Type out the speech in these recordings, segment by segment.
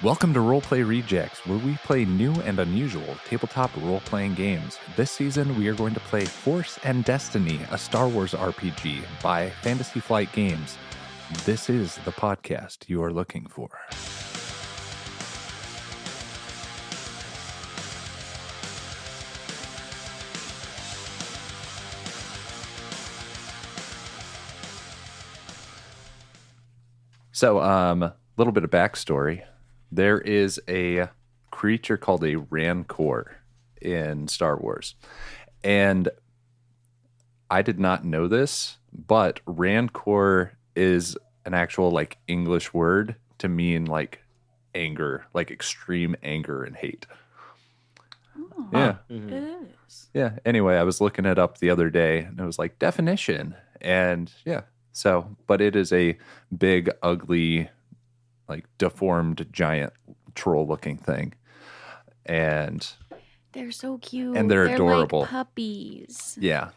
Welcome to Roleplay Rejects, where we play new and unusual tabletop role-playing games. This season, we are going to play Force and Destiny, a Star Wars RPG by Fantasy Flight Games. This is the podcast you are looking for. So, a little bit of backstory. There is a creature called a Rancor in Star Wars. And I did not know this, but Rancor is an actual English word to mean anger, extreme anger and hate. Oh, yeah. Mm-hmm. It is. Yeah. Anyway, I was looking it up the other day and it was definition. And yeah. So, but it is a big, ugly, deformed giant troll looking thing. And they're so cute. And they're adorable. Like puppies. Yeah.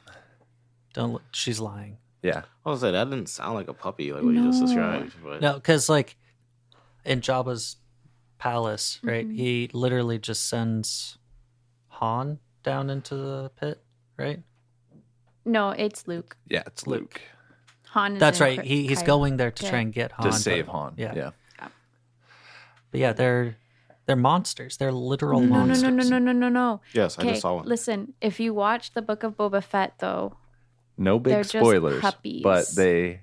Don't look, she's lying. Yeah. I was like, that didn't sound like a puppy, like what you just described. But... No, because in Jabba's palace, right? Mm-hmm. He literally just sends Han down into the pit, right? No, it's Luke. Yeah, it's Luke. Han is That's right. He's going there to try and get Han. To save Han. Yeah. But yeah, they're monsters. They're literal monsters. No. Yes, I just saw one. Listen, if you watch the Book of Boba Fett, though, no big spoilers, just puppies. But they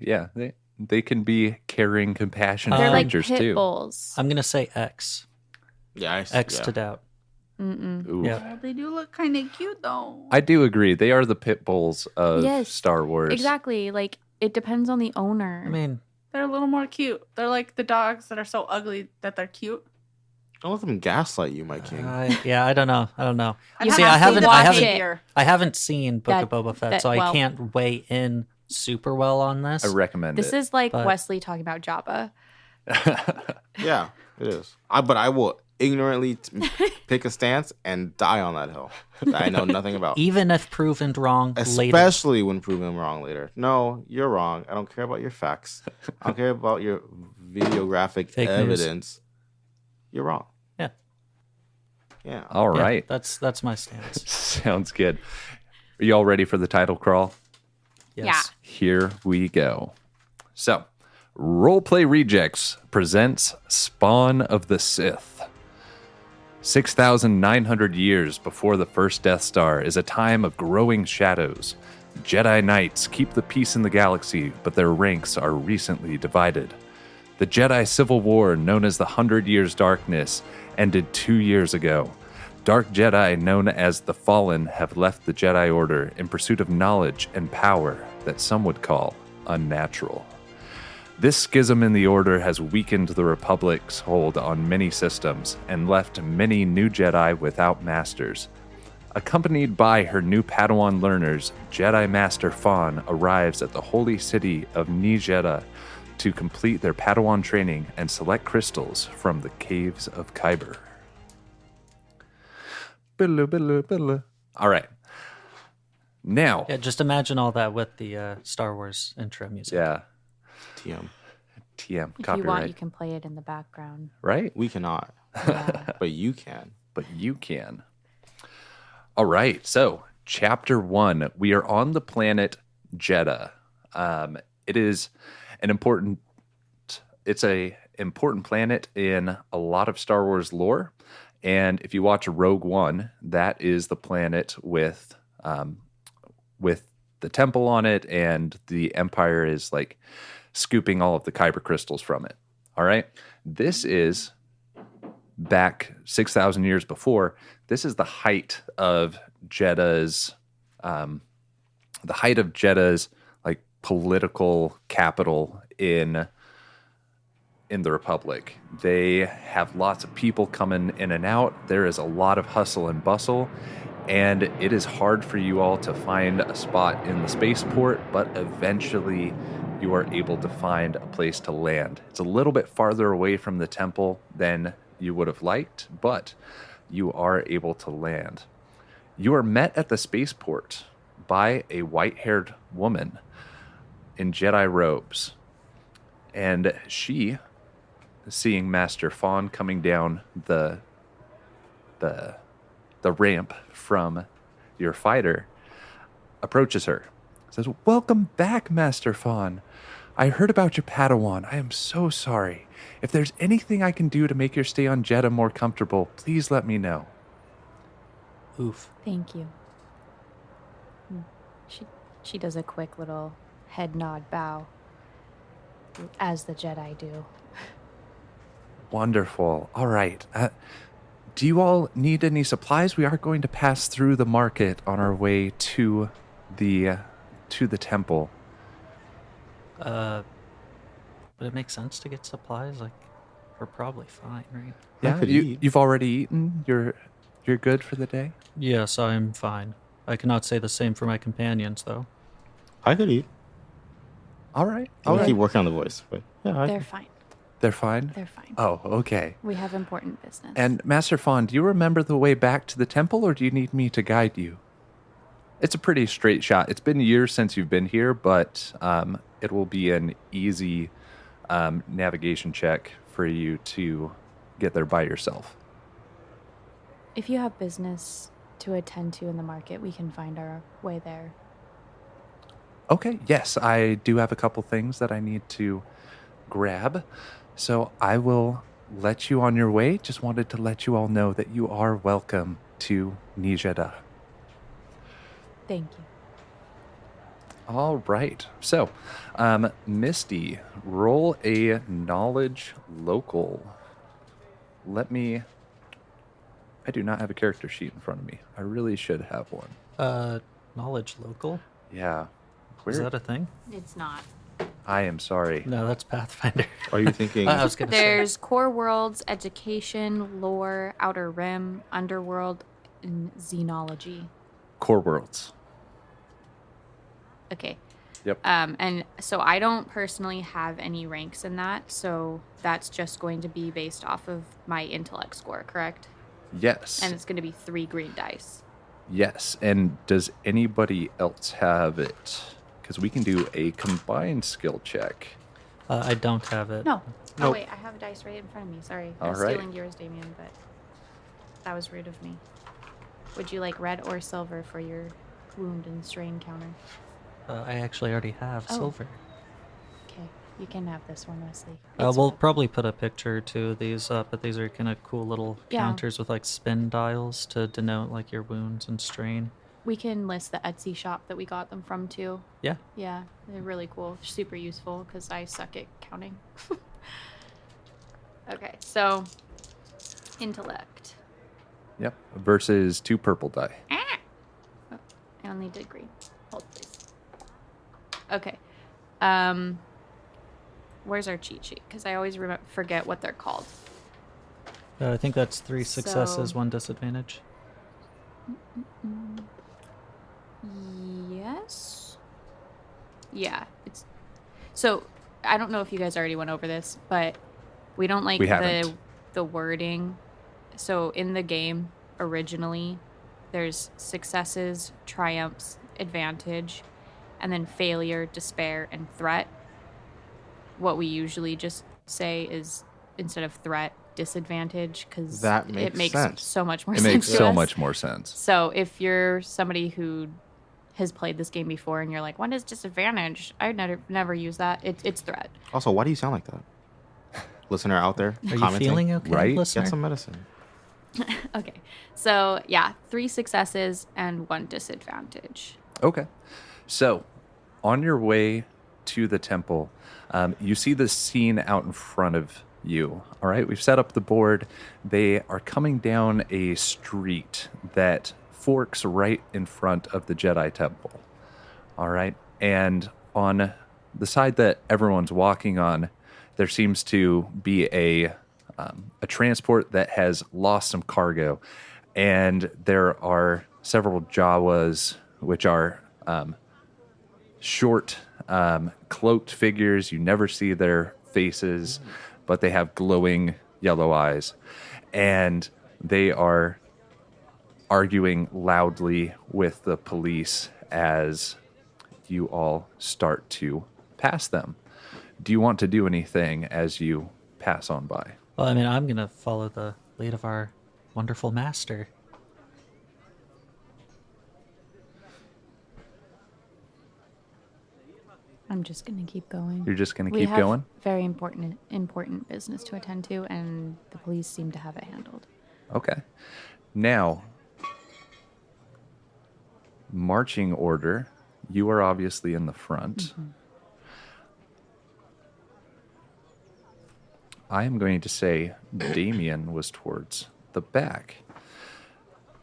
can be caring, compassionate they're creatures like pit too. Bulls. I'm gonna say X. Yeah, X to doubt. Yeah, they do look kind of cute though. I do agree. They are the pit bulls of Star Wars. Exactly. It depends on the owner. I mean, they're a little more cute. They're like the dogs that are so ugly that they're cute. Don't let them gaslight you, my king. I don't know. I haven't seen Book of Boba Fett, so I can't weigh in super well on this. I recommend this it. Is like Wesley talking about Jabba. Yeah, it is. But I will ignorantly pick a stance and die on that hill that I know nothing about. Even if proven wrong later. Especially when proven wrong later. No, you're wrong. I don't care about your facts. I don't care about your videographic Fake evidence. News. You're wrong. Yeah. All right. That's my stance. Sounds good. Are you all ready for the title crawl? Yes. Yeah. Here we go. So, Roleplay Rejects presents Spawn of the Sith. 6,900 years before the first Death Star is a time of growing shadows. Jedi Knights keep the peace in the galaxy, but their ranks are recently divided. The Jedi Civil War, known as the 100 Years Darkness, ended 2 years ago. Dark Jedi, known as the Fallen, have left the Jedi Order in pursuit of knowledge and power that some would call unnatural. This schism in the Order has weakened the Republic's hold on many systems and left many new Jedi without masters. Accompanied by her new Padawan learners, Jedi Master Fawn arrives at the holy city of Nijeda to complete their Padawan training and select crystals from the Caves of Kyber. All right. Now. Yeah, just imagine all that with the Star Wars intro music. Yeah. TM. If Copyright. you want, you can play it in the background. Right? We cannot. Yeah. But you can. All right. So, Chapter 1. We are on the planet Jeddah. It is an important... It's a important planet in a lot of Star Wars lore. And if you watch Rogue One, that is the planet with the temple on it, and the Empire is scooping all of the Kyber crystals from it. All right. This is back 6,000 years before. This is the height of Jeddah's, political capital in the Republic. They have lots of people coming in and out. There is a lot of hustle and bustle, and it is hard for you all to find a spot in the spaceport, but eventually you are able to find a place to land. It's a little bit farther away from the temple than you would have liked, but you are able to land. You are met at the spaceport by a white-haired woman in Jedi robes, and she seeing Master Fawn coming down the ramp from your fighter, approaches her. Says, "Welcome back, Master Fawn. I heard about your Padawan. I am so sorry. If there's anything I can do to make your stay on Jeddah more comfortable, please let me know." Oof. Thank you. She does a quick little head nod bow, as the Jedi do. Wonderful. All right. Do you all need any supplies? We are going to pass through the market on our way to the temple. Would it make sense to get supplies? Like, we're probably fine, right? Yeah, could eat. you've already eaten. You're good for the day. Yes, I'm fine. I cannot say the same for my companions, though. I could eat. All right. I'll Okay. keep working on the voice, but yeah, They're fine. They're fine. They're fine. Oh, okay. We have important business. And Master Fawn, do you remember the way back to the temple, or do you need me to guide you? It's a pretty straight shot. It's been years since you've been here, but it will be an easy navigation check for you to get there by yourself. If you have business to attend to in the market, we can find our way there. Okay, yes, I do have a couple things that I need to grab, so I will let you on your way. Just wanted to let you all know that you are welcome to Nijeda. Thank you. All right, so Misty, roll a knowledge local. I do not have a character sheet in front of me. I really should have one. Knowledge local? Yeah. Is that a thing? It's not. I am sorry. No, that's Pathfinder. Are you thinking? I was gonna say. There's core worlds, education, lore, outer rim, underworld, and xenology. Core worlds. Okay. Yep. And so I don't personally have any ranks in that, so that's just going to be based off of my intellect score, correct? Yes. And it's going to be 3 green dice. Yes. And does anybody else have it? Because we can do a combined skill check. I don't have it. No. Oh, Nope. wait, I have a dice right in front of me. Sorry. I All was right. stealing yours, Damien, but that was rude of me. Would you like red or silver for your wound and strain counter? I actually already have Oh. silver. Okay, you can have this one, Wesley. We'll probably put a picture to these up, but these are kind of cool little Yeah. counters with like spin dials to denote like your wounds and strain. We can list the Etsy shop that we got them from too. Yeah. Yeah, they're really cool. Super useful because I suck at counting. Okay, so intellect. Yep. Versus 2 purple die. Oh, I only did green. Hold please. Okay. Where's our cheat sheet? Because I always forget what they're called. I think that's 3 successes, So- 1 disadvantage. Yes. Yeah. It's so I don't know if you guys already went over this, but we don't like We haven't. the wording. So in the game originally, there's successes, triumphs, advantage, and then failure, despair, and threat. What we usually just say is instead of threat, disadvantage, because That it makes makes sense. so much more It sense makes to so us. much more sense. So if you're somebody who has played this game before and you're like, what is disadvantage? I never use that. It's threat. Also, why do you sound like that? Listener out there, Are you commenting, feeling okay, Right? listener? Get some medicine. Okay. So yeah, 3 successes and 1 disadvantage. Okay. So, on your way to the temple, you see the scene out in front of you. All right. We've set up the board. They are coming down a street that forks right in front of the Jedi temple. All right. And on the side that everyone's walking on, there seems to be a transport that has lost some cargo. And there are several Jawas, which are short, cloaked figures. You never see their faces, but they have glowing yellow eyes. And they are arguing loudly with the police as you all start to pass them. Do you want to do anything as you pass on by. Well, I mean, I'm going to follow the lead of our wonderful master. I'm just gonna keep going. You're just going to We keep have going? very important business to attend to, and the police seem to have it handled. Okay. Now, marching order, you are obviously in the front. I am going to say Damien was towards the back.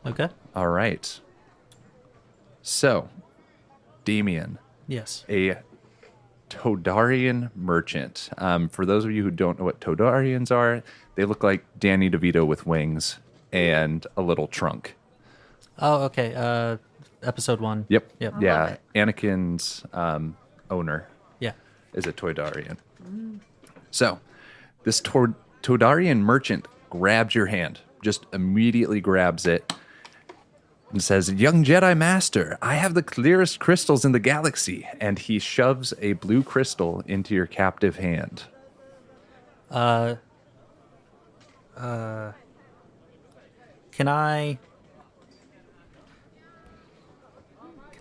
Okay. All right. So, Damien, Yes. a Todarian merchant. For those of you who don't know what Todarians are, they look like Danny DeVito with wings and a little trunk. Oh, okay. Episode 1. Yep. Yep. Yeah. it. Anakin's owner Yeah. is a Todarian. So, this Todarian merchant grabs your hand, just immediately grabs it, and says, "Young Jedi Master, I have the clearest crystals in the galaxy." And he shoves a blue crystal into your captive hand. Can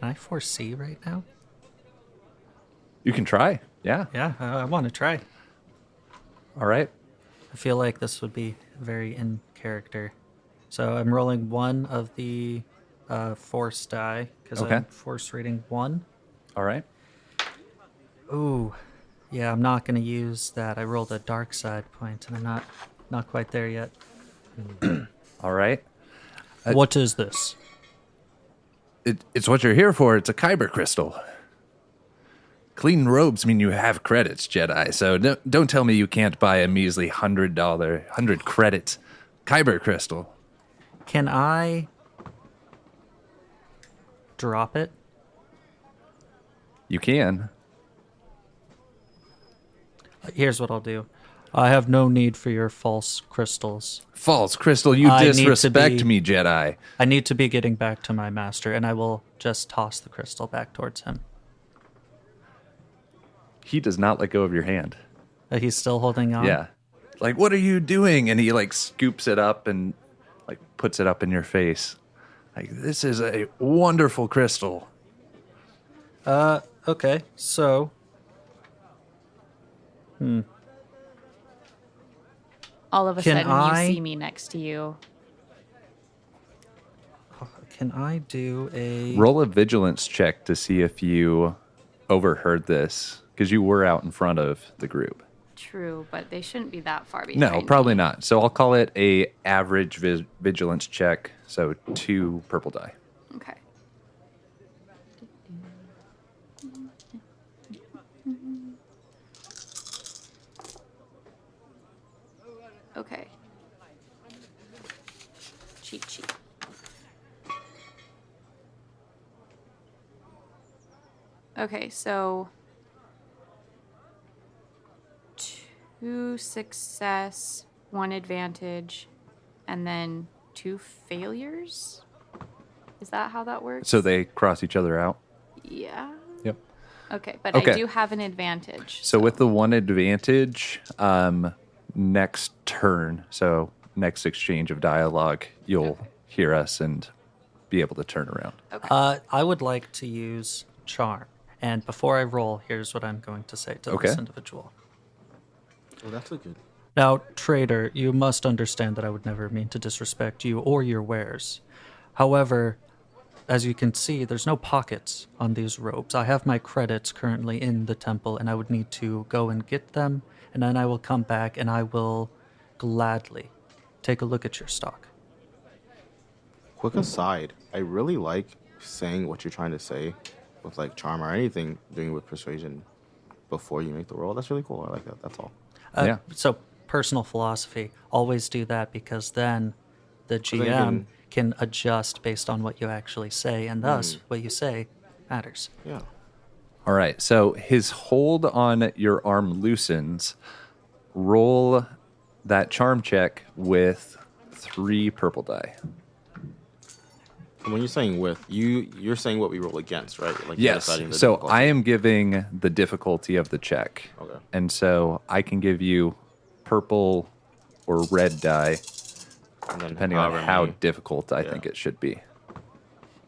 I foresee right now? You can try. Yeah. Yeah, I want to try. All right. I feel like this would be very in character. So I'm rolling one of the force die because Okay. I'm force rating 1. All right. Ooh, yeah, I'm not going to use that. I rolled a dark side point, and I'm not quite there yet. All right. What is this? It's what you're here for. It's a Kyber crystal. Clean robes mean you have credits, Jedi. So don't tell me you can't buy a measly $100 credit Kyber crystal. Can I drop it? You can. Here's what I'll do. I have no need for your false crystals. False crystal, you I need to disrespect be- me, Jedi. I need to be getting back to my master, and I will just toss the crystal back towards him. He does not let go of your hand. He's still holding on? Yeah. Like, what are you doing? And he like scoops it up and like puts it up in your face. Like, this is a wonderful crystal. Okay, so... All of a Can sudden, I- you see me next to you. Can I do a... Roll a vigilance check to see if you overheard this, because you were out in front of the group. True, but they shouldn't be that far behind. No, probably me. not. So I'll call it a average vigilance check. So 2 purple die. Okay. Okay. Cheat sheet. Okay, so 2 success, 1 advantage, and then 2 failures? Is that how that works? So they cross each other out. Yeah. Yep. Okay, but Okay. I do have an advantage. So with the 1 advantage, next turn, so next exchange of dialogue, you'll hear us and be able to turn around. Okay. I would like to use charm. And before I roll, here's what I'm going to say to Okay. this individual. Oh, that's a good. Now, trader, you must understand that I would never mean to disrespect you or your wares. However, as you can see, there's no pockets on these robes. I have my credits currently in the temple, and I would need to go and get them, and then I will come back and I will gladly take a look at your stock. Quick aside, I really like saying what you're trying to say with like charm or anything, doing it with persuasion before you make the roll. That's really cool. I like that. That's all. Yeah. So, personal philosophy, always do that because then the then you GM can adjust based on what you actually say, and thus what you say matters. Yeah. All right. So his hold on your arm loosens. Roll that charm check with 3 purple die. And when you're saying with, you're saying what we roll against, right? Like you're Yes. deciding the So difficulty. I am giving the difficulty of the check. Okay. And so I can give you purple or red die, And then depending on however how many- difficult I Yeah. think it should be.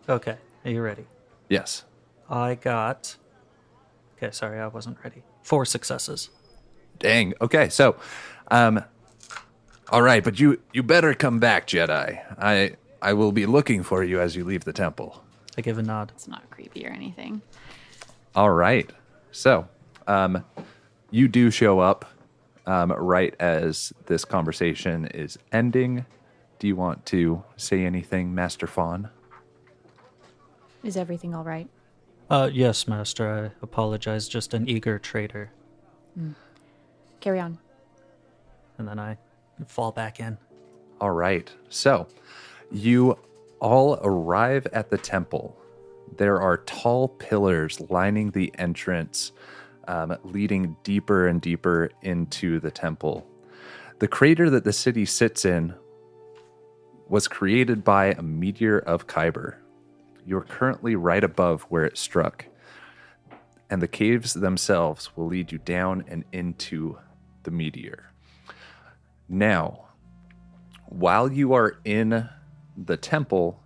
Okay, are you ready? Yes. I got. Okay, sorry, I wasn't ready. 4 successes. Dang. Okay, so, all right, but you better come back, Jedi. I will be looking for you as you leave the temple. I give a nod. It's not creepy or anything. All right. So, you do show up right as this conversation is ending. Do you want to say anything, Master Fawn? Is everything all right? Yes, Master, I apologize. Just an eager traitor. Carry on. And then I fall back in. All right. So, you all arrive at the temple. There are tall pillars lining the entrance, leading deeper and deeper into the temple. The crater that the city sits in was created by a meteor of Kyber. You're currently right above where it struck, and the caves themselves will lead you down and into the meteor. Now, while you are in the temple,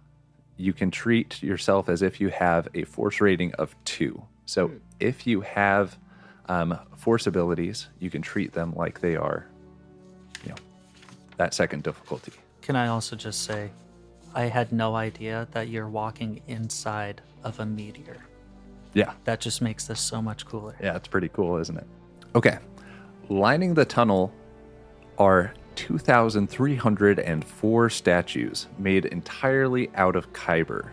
you can treat yourself as if you have a force rating of 2. So if you have force abilities, you can treat them like they are, that second difficulty. Can I also just say, I had no idea that you're walking inside of a meteor. Yeah. That just makes this so much cooler. Yeah, it's pretty cool, isn't it? Okay. Lining the tunnel are 2,304 statues made entirely out of Kyber.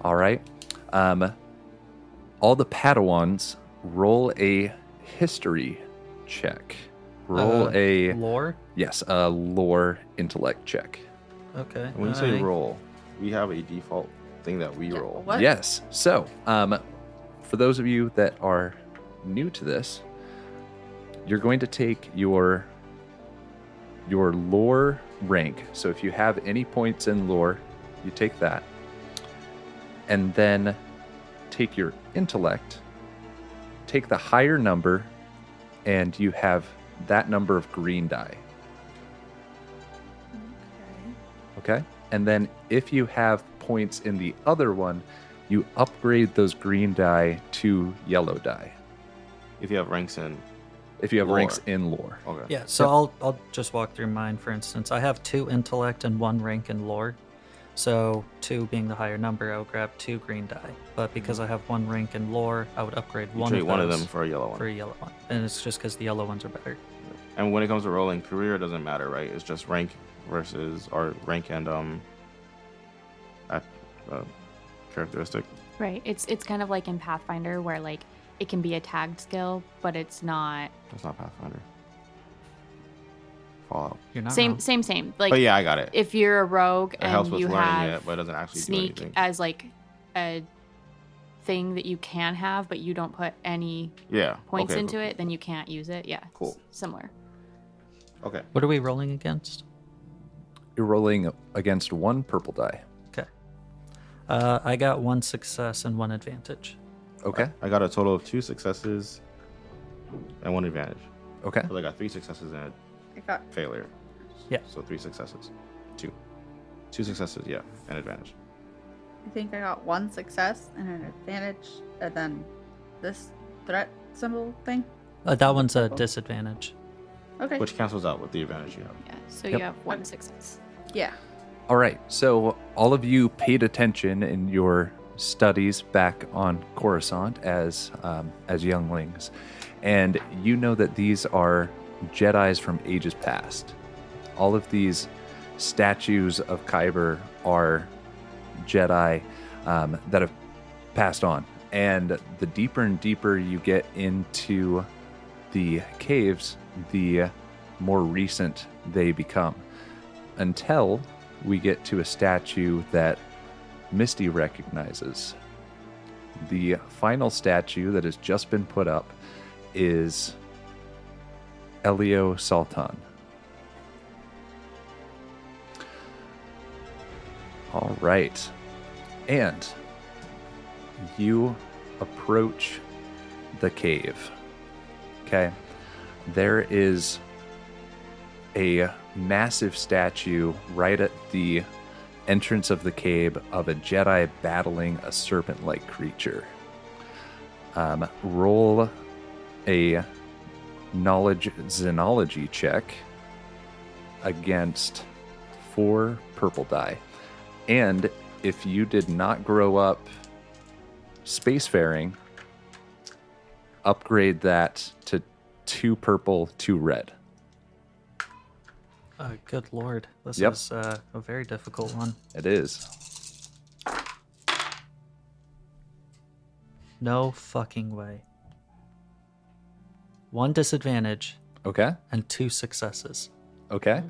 All right. All the Padawans roll a history check. Roll a Lore? lore intellect check. Okay. And when you say I- roll, we have a default thing that we roll. What? Yes. So, for those of you that are new to this, you're going to take your lore rank. So if you have any points in lore, you take that. And then take your intellect, take the higher number, and you have that number of green die. Okay? And then if you have points in the other one, you upgrade those green die to yellow die. If you have ranks in. If you have Lore. ranks in lore. Okay. Yeah, so I'll just walk through mine, for instance. I have 2 intellect and 1 rank in lore. So 2 being the higher number, I would grab 2 green die. But because I have 1 rank in lore, I would upgrade You one trade of one of those them for a yellow one. for a yellow one. And it's just because the yellow ones are better. And when it comes to rolling, career doesn't matter, right? It's just rank versus or rank and characteristic. Right. It's kind of like in Pathfinder where like it can be a tagged skill, but it's not That's not Pathfinder. Fallout. You're not same wrong. same. Like But yeah, I got it. if you're a rogue It helps and with you learning have it, but it doesn't actually do sneak anything. as like a thing that you can have, but you don't put any Yeah. points okay, into cool. it, then you can't use it. Yeah. Cool. Similar. Okay. What are we rolling against? You're rolling against 1 purple die. Okay. I got 1 success and 1 advantage. Okay. I got a total of 2 successes and 1 advantage. Okay. So I got 3 successes and I got a failure. Yeah. So 3 successes. 2 successes, yeah, and advantage. I think I got 1 success and an advantage, and then this threat symbol thing. That one's a disadvantage. Okay. Which cancels out with the advantage you have. Yeah. So Yep. you have 1 success. Yeah. All right. So all of you paid attention in your studies back on Coruscant as younglings, and you know that these are Jedis from ages past. All of these statues of Kyber are Jedi that have passed on. And the deeper and deeper you get into the caves, the more recent they become. Until we get to a statue that Misty recognizes. The final statue that has just been put up is Elio Sultan. All right. And you approach the cave. Okay. There is a massive statue right at the entrance of the cave of a Jedi battling a serpent-like creature. Roll a knowledge xenology check against 4 purple die. And if you did not grow up spacefaring, upgrade that to 2 purple, 2 red. Good lord. This Yep. is a very difficult one. It is. No fucking way. 1 disadvantage Okay. and 2 successes. Okay.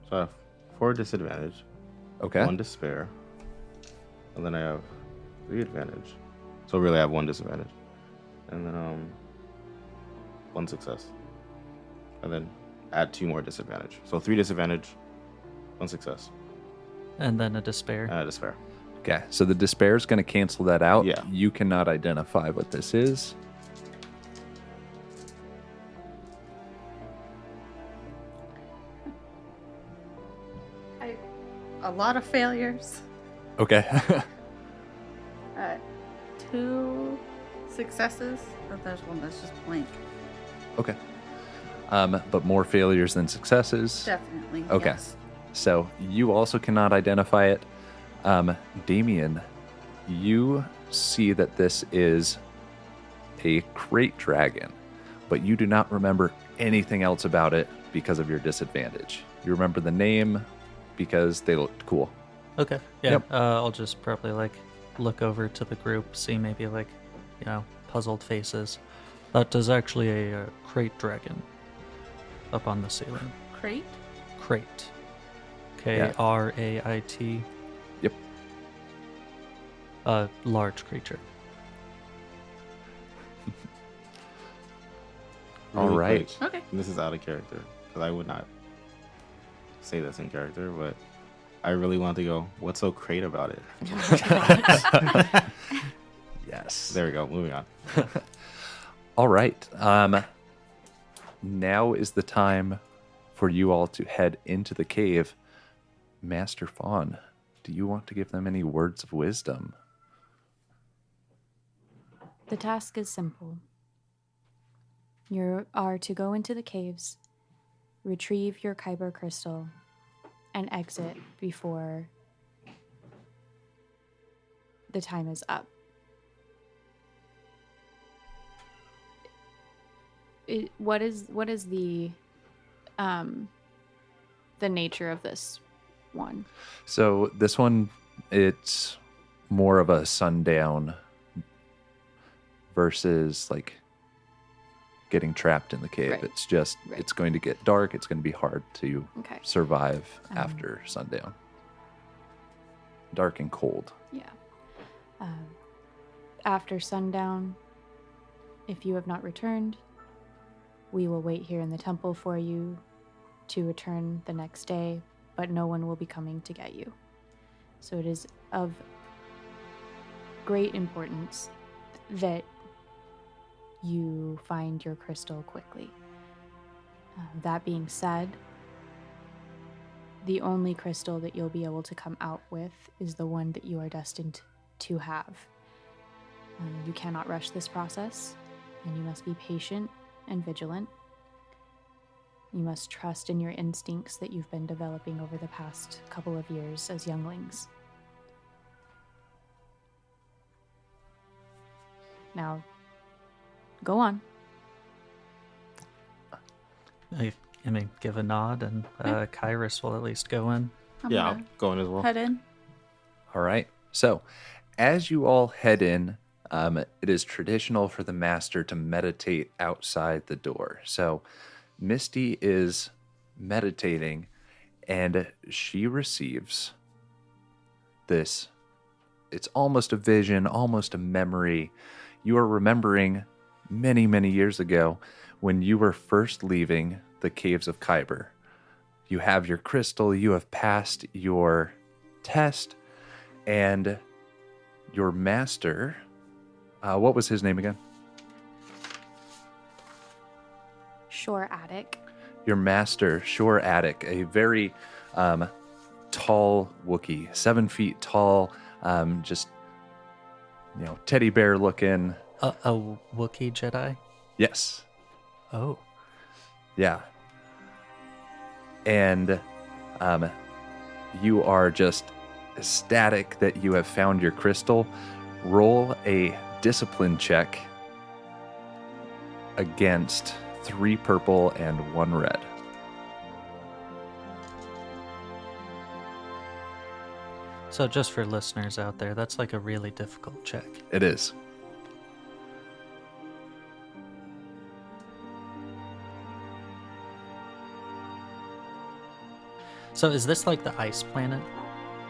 So I have 4 disadvantage, Okay. 1 despair, and then I have 3 advantage. So really I have 1 disadvantage. And then 1 success. And then add 2 more disadvantage. So 3 disadvantage, 1 success, And then a despair. and a despair. Okay. So the despair is going to cancel that out. Yeah. You cannot identify what this is. A lot of failures. Okay. 2 successes. Oh, there's one that's just blank. Okay. But more failures than successes. Definitely. Okay. Yes. So you also cannot identify it. Damien, you see that this is a crate dragon, but you do not remember anything else about it because of your disadvantage. You remember the name because they looked cool. Okay. Yeah. Yep. I'll just probably look over to the group, see maybe puzzled faces. That is actually a crate dragon up on the ceiling. Crate? Crate. Krait. Yep. A large creature. All Really right. quick, Okay. This is out of character because I would not say this in character, but I really want to go, what's so great about it? Yes. There we go. Moving on. All right. Now is the time for you all to head into the cave. Master Fawn, do you want to give them any words of wisdom? The task is simple. You are to go into the caves, retrieve your Kyber crystal, and exit before the time is up. What is the nature of this one? So this one, it's more of a sundown versus getting trapped in the cave. Right. It's just, Right. it's going to get dark. It's going to be hard to Okay. survive after sundown. Dark and cold. Yeah. After sundown, if you have not returned, we will wait here in the temple for you to return the next day, but no one will be coming to get you. So it is of great importance that you find your crystal quickly. That being said, the only crystal that you'll be able to come out with is the one that you are destined to have. You cannot rush this process, and you must be patient and vigilant. You must trust in your instincts that you've been developing over the past couple of years as younglings. Now, go on. I give a nod, and Kairos will at least go in. I'm Yeah, I'll gonna go in as well. head in. All right. So, as you all head in, it is traditional for the master to meditate outside the door. So, Misty is meditating, and she receives this. It's almost a vision, almost a memory. You are remembering many, many years ago when you were first leaving the Caves of Kyber. You have your crystal, you have passed your test, And your master, what was his name again? Shore Attic. Your master, Shore Attic, a very tall Wookiee, 7 feet tall, just, teddy bear looking. A Wookiee Jedi? Yes. Oh. Yeah. And you are just ecstatic that you have found your crystal. Roll a discipline check against 3 purple and 1 red. So just for listeners out there, that's like a really difficult check. It is. So is this like the ice planet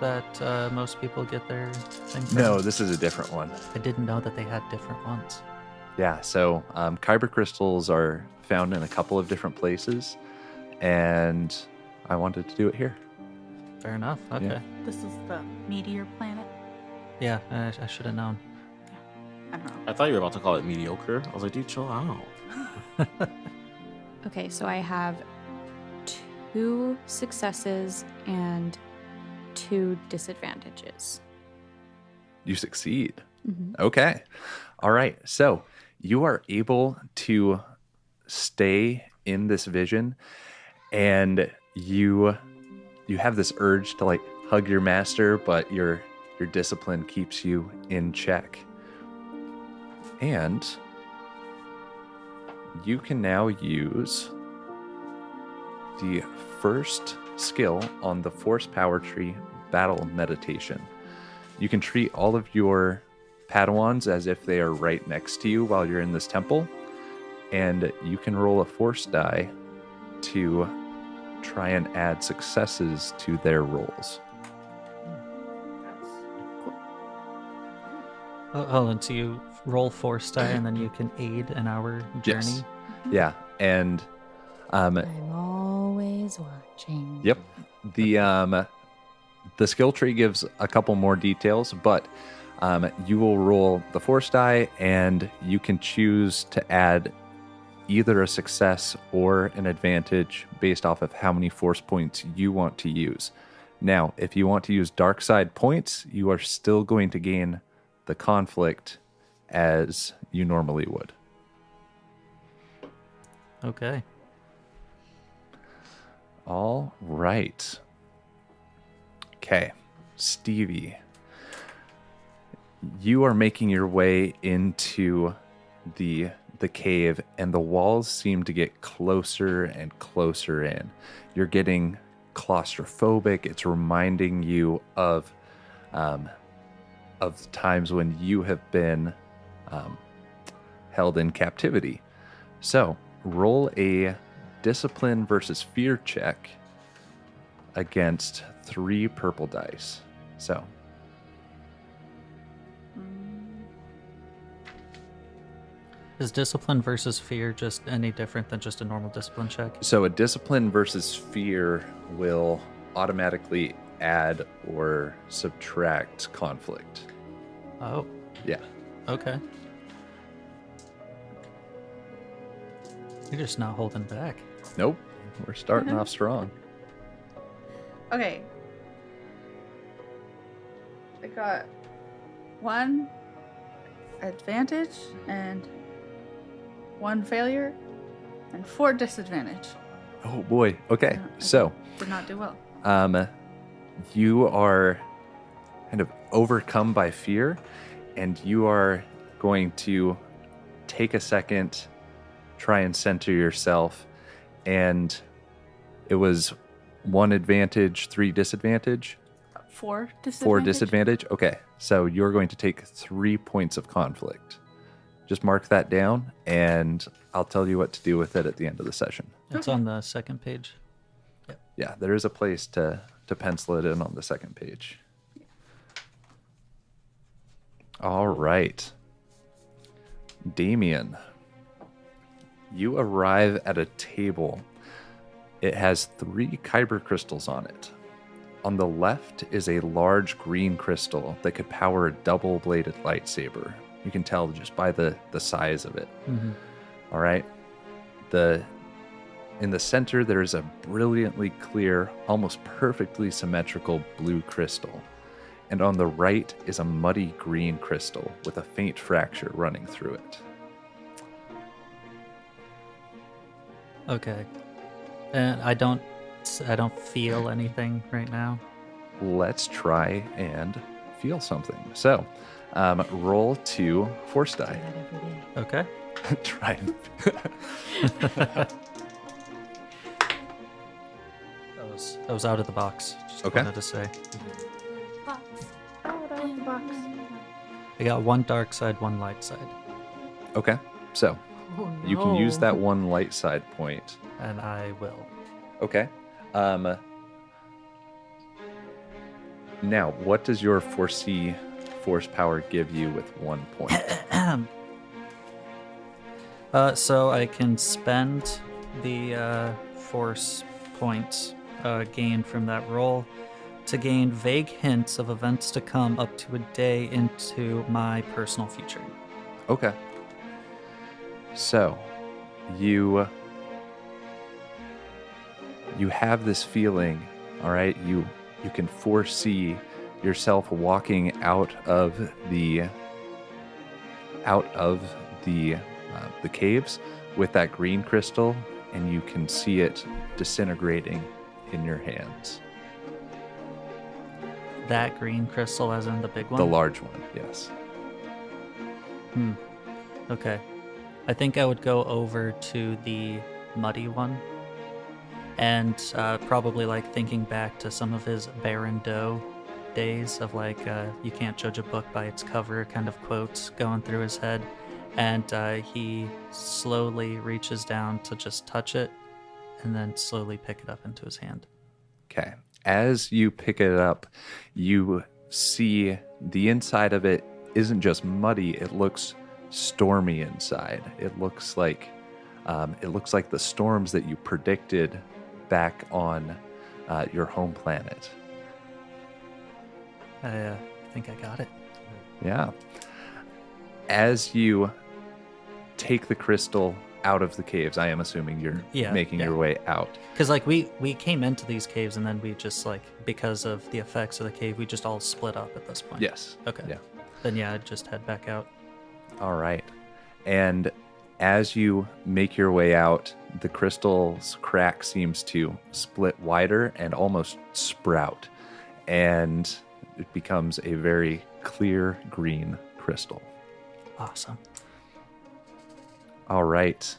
that most people get their thing from? No, this is a different one. I didn't know that they had different ones. Yeah, so Kyber crystals are found in a couple of different places, and I wanted to do it here. Fair enough. Okay. Yeah. This is the meteor planet. Yeah, I should have known. I don't know. I thought you were about to call it mediocre. I was like, dude, chill out. Okay, so I have 2 successes and 2 disadvantages. You succeed. Mhm. Okay. All right. So you are able to stay in this vision, and you have this urge to like hug your master, but your discipline keeps you in check. And you can now use the first skill on the Force Power Tree Battle Meditation. You can treat all of your Padawans as if they are right next to you while you're in this temple, and you can roll a Force die to try and add successes to their rolls. Oh, hold on. So you roll Force die, and then you can aid in our journey. Yes. Yeah, and I'm always watching. yep, the skill tree gives a couple more details, but you will roll the Force die, and you can choose to add either a success or an advantage based off of how many Force points you want to use. Now, if you want to use dark side points, you are still going to gain the conflict as you normally would. Okay. All right. Okay, Stevie, you are making your way into the cave, and the walls seem to get closer and closer in. You're getting claustrophobic. It's reminding you of times when you have been held in captivity. So roll a discipline versus fear check against 3 purple dice. So Is discipline versus fear just any different than just a normal discipline check? So a discipline versus fear will automatically add or subtract conflict. Oh, Yeah. okay. You're just not holding back. Nope. We're starting off strong. Okay. I got 1 advantage and 1 failure and 4 disadvantage. Oh boy. Okay. I So did not do well. you are kind of overcome by fear, and you are going to take a second, try and center yourself, and it was 1 advantage, 3 disadvantage. 4 disadvantage. 4 disadvantage. Okay, so you're going to take 3 points of conflict. Just mark that down, and I'll tell you what to do with it at the end of the session. It's on the second page. Yeah, there is a place to pencil it in on the second page. All right. Damien, you arrive at a table. It has 3 Kyber crystals on it. On the left is a large green crystal that could power a double-bladed lightsaber. You can tell just by the size of it. Mm-hmm. All right. In the center, there is a brilliantly clear, almost perfectly symmetrical blue crystal. And on the right is a muddy green crystal with a faint fracture running through it. Okay. And I don't feel anything right now. Let's try and feel something. So, roll 2 force Do die. that every day. Okay. Try and... That was out of the box. Just Okay. wanted to say. Box. Out of the box. I got one dark side, one light side. Okay, so Oh, you can use no. that one light side point. And I will. Okay. Now, what does your foresee force power give you with 1 point? So I can spend the force points gained from that roll to gain vague hints of events to come up to a day into my personal future. Okay. So, you have this feeling, all right? You can foresee yourself walking out of the caves with that green crystal, and you can see it disintegrating in your hands. That green crystal, as in the big one? The large one, yes. Okay. I think I would go over to the muddy one and probably like thinking back to some of his Baron Doe days of like, you can't judge a book by its cover kind of quotes going through his head. And he slowly reaches down to just touch it and then slowly pick it up into his hand. Okay. As you pick it up, you see the inside of it isn't just muddy, it looks stormy inside. It looks like the storms that you predicted back on your home planet. I think I got it. Yeah. As you take the crystal out of the caves, I am assuming you're making your way out. Because like we came into these caves and then we just like, because of the effects of the cave, we just all split up at this point. Yes. Okay. Yeah. Then yeah, I'd just head back out. All right. And as you make your way out, the crystal's crack seems to split wider and almost sprout. And it becomes a very clear green crystal. Awesome. All right.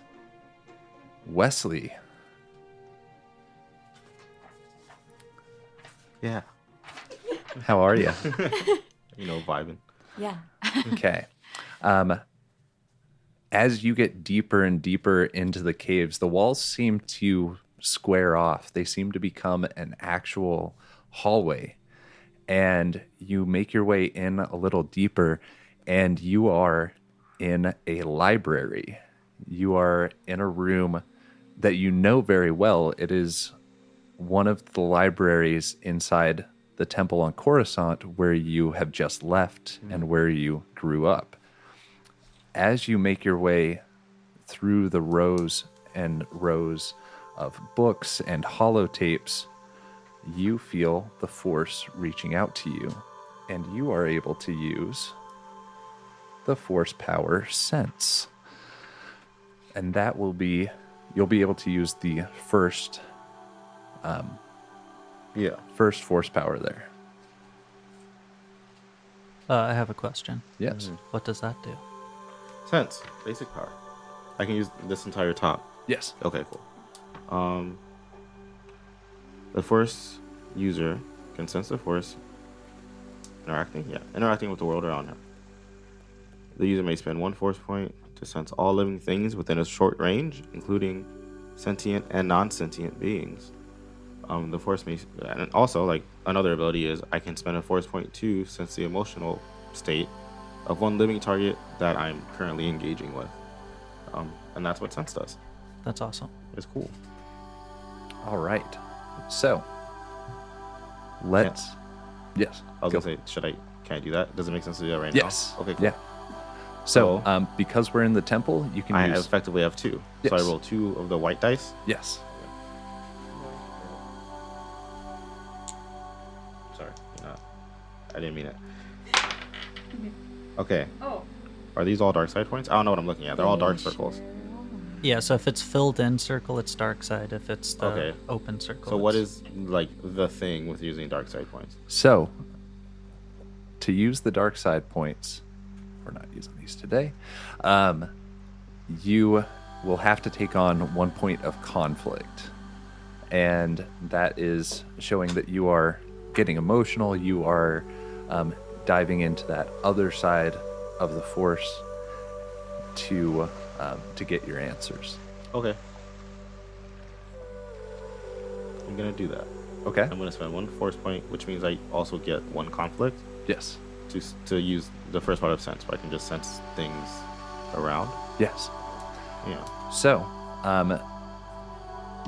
Wesley. Yeah. How are you? Vibing. Yeah. Okay. As you get deeper and deeper into the caves, the walls seem to square off. They seem to become an actual hallway. And you make your way in a little deeper, and you are in a library. You are in a room that you know very well. It is one of the libraries inside the temple on Coruscant where you have just left and where you grew up. As you make your way through the rows and rows of books and holotapes, you feel the Force reaching out to you, and you are able to use the Force power Sense. And that will be, you'll be able to use the first Force power there. I have a question. Yes. What does that do? Sense. Basic power. I can use this entire top. Yes. Okay, cool. The Force user can sense the Force interacting with the world around him. The user may spend 1 Force point to sense all living things within a short range, including sentient and non-sentient beings. The Force may, and also like another ability is I can spend a Force point to sense the emotional state of one living target that I'm currently engaging with, and that's what Sense does. That's awesome. It's cool. All right. So, let's. Yes. I was go. gonna say, can I do that? Does it make sense to do that right Yes. now? Okay, cool. Yeah. So, because we're in the temple, you can I use. effectively have 2. Yes. So I roll 2 of the white dice. Yes. Sorry, I didn't mean it. Okay. Oh. Are these all dark side points? I don't know what I'm looking at. They're all dark circles. Yeah, so if it's filled in circle, it's dark side. If it's the Okay. open circle. So what it's- is like the thing with using dark side points? So, to use the dark side points, we're not using these today. You will have to take on 1 point of conflict, and that is showing that you are getting emotional. You are diving into that other side of the Force to get your answers. Okay. I'm gonna do that. Okay. I'm gonna spend 1 force point, which means I also get 1 conflict Yes. to use the first part of sense, where I can just sense things around. Yes. Yeah. So,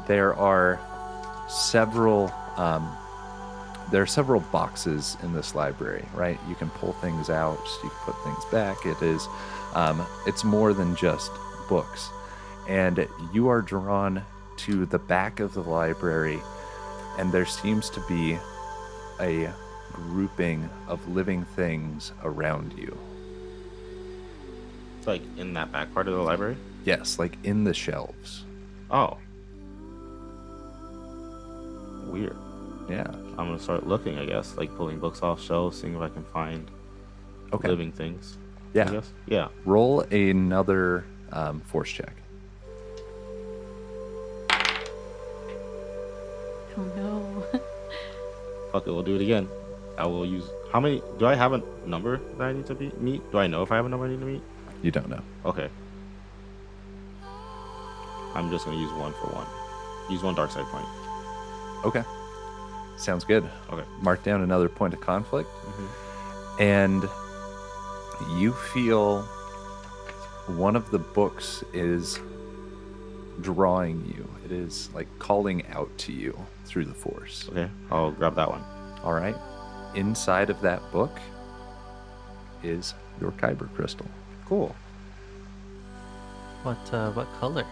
there are several boxes in this library, right? You can pull things out, you can put things back. It is, it's more than just books, and you are drawn to the back of the library, and there seems to be a grouping of living things around you. It's like in that back part of the library. Yes, like in the shelves. Oh. Weird. Yeah. I'm gonna start looking, I guess, like pulling books off shelves, seeing if I can find Okay. living things. Yeah. I guess. Yeah. Roll another force check. Oh no. Fuck it, we'll do it again. I will use. How many? Do I have a number that I need to meet? Do I know if I have a number I need to meet? You don't know. Okay. I'm just gonna use 1 for 1. Use 1 dark side point. Okay. Sounds good. Okay. Mark down another point of conflict. Mm-hmm. And you feel one of the books is drawing you. It is like calling out to you through the Force. Okay. I'll grab that one. All right. Inside of that book is your Kyber crystal. Cool. What color?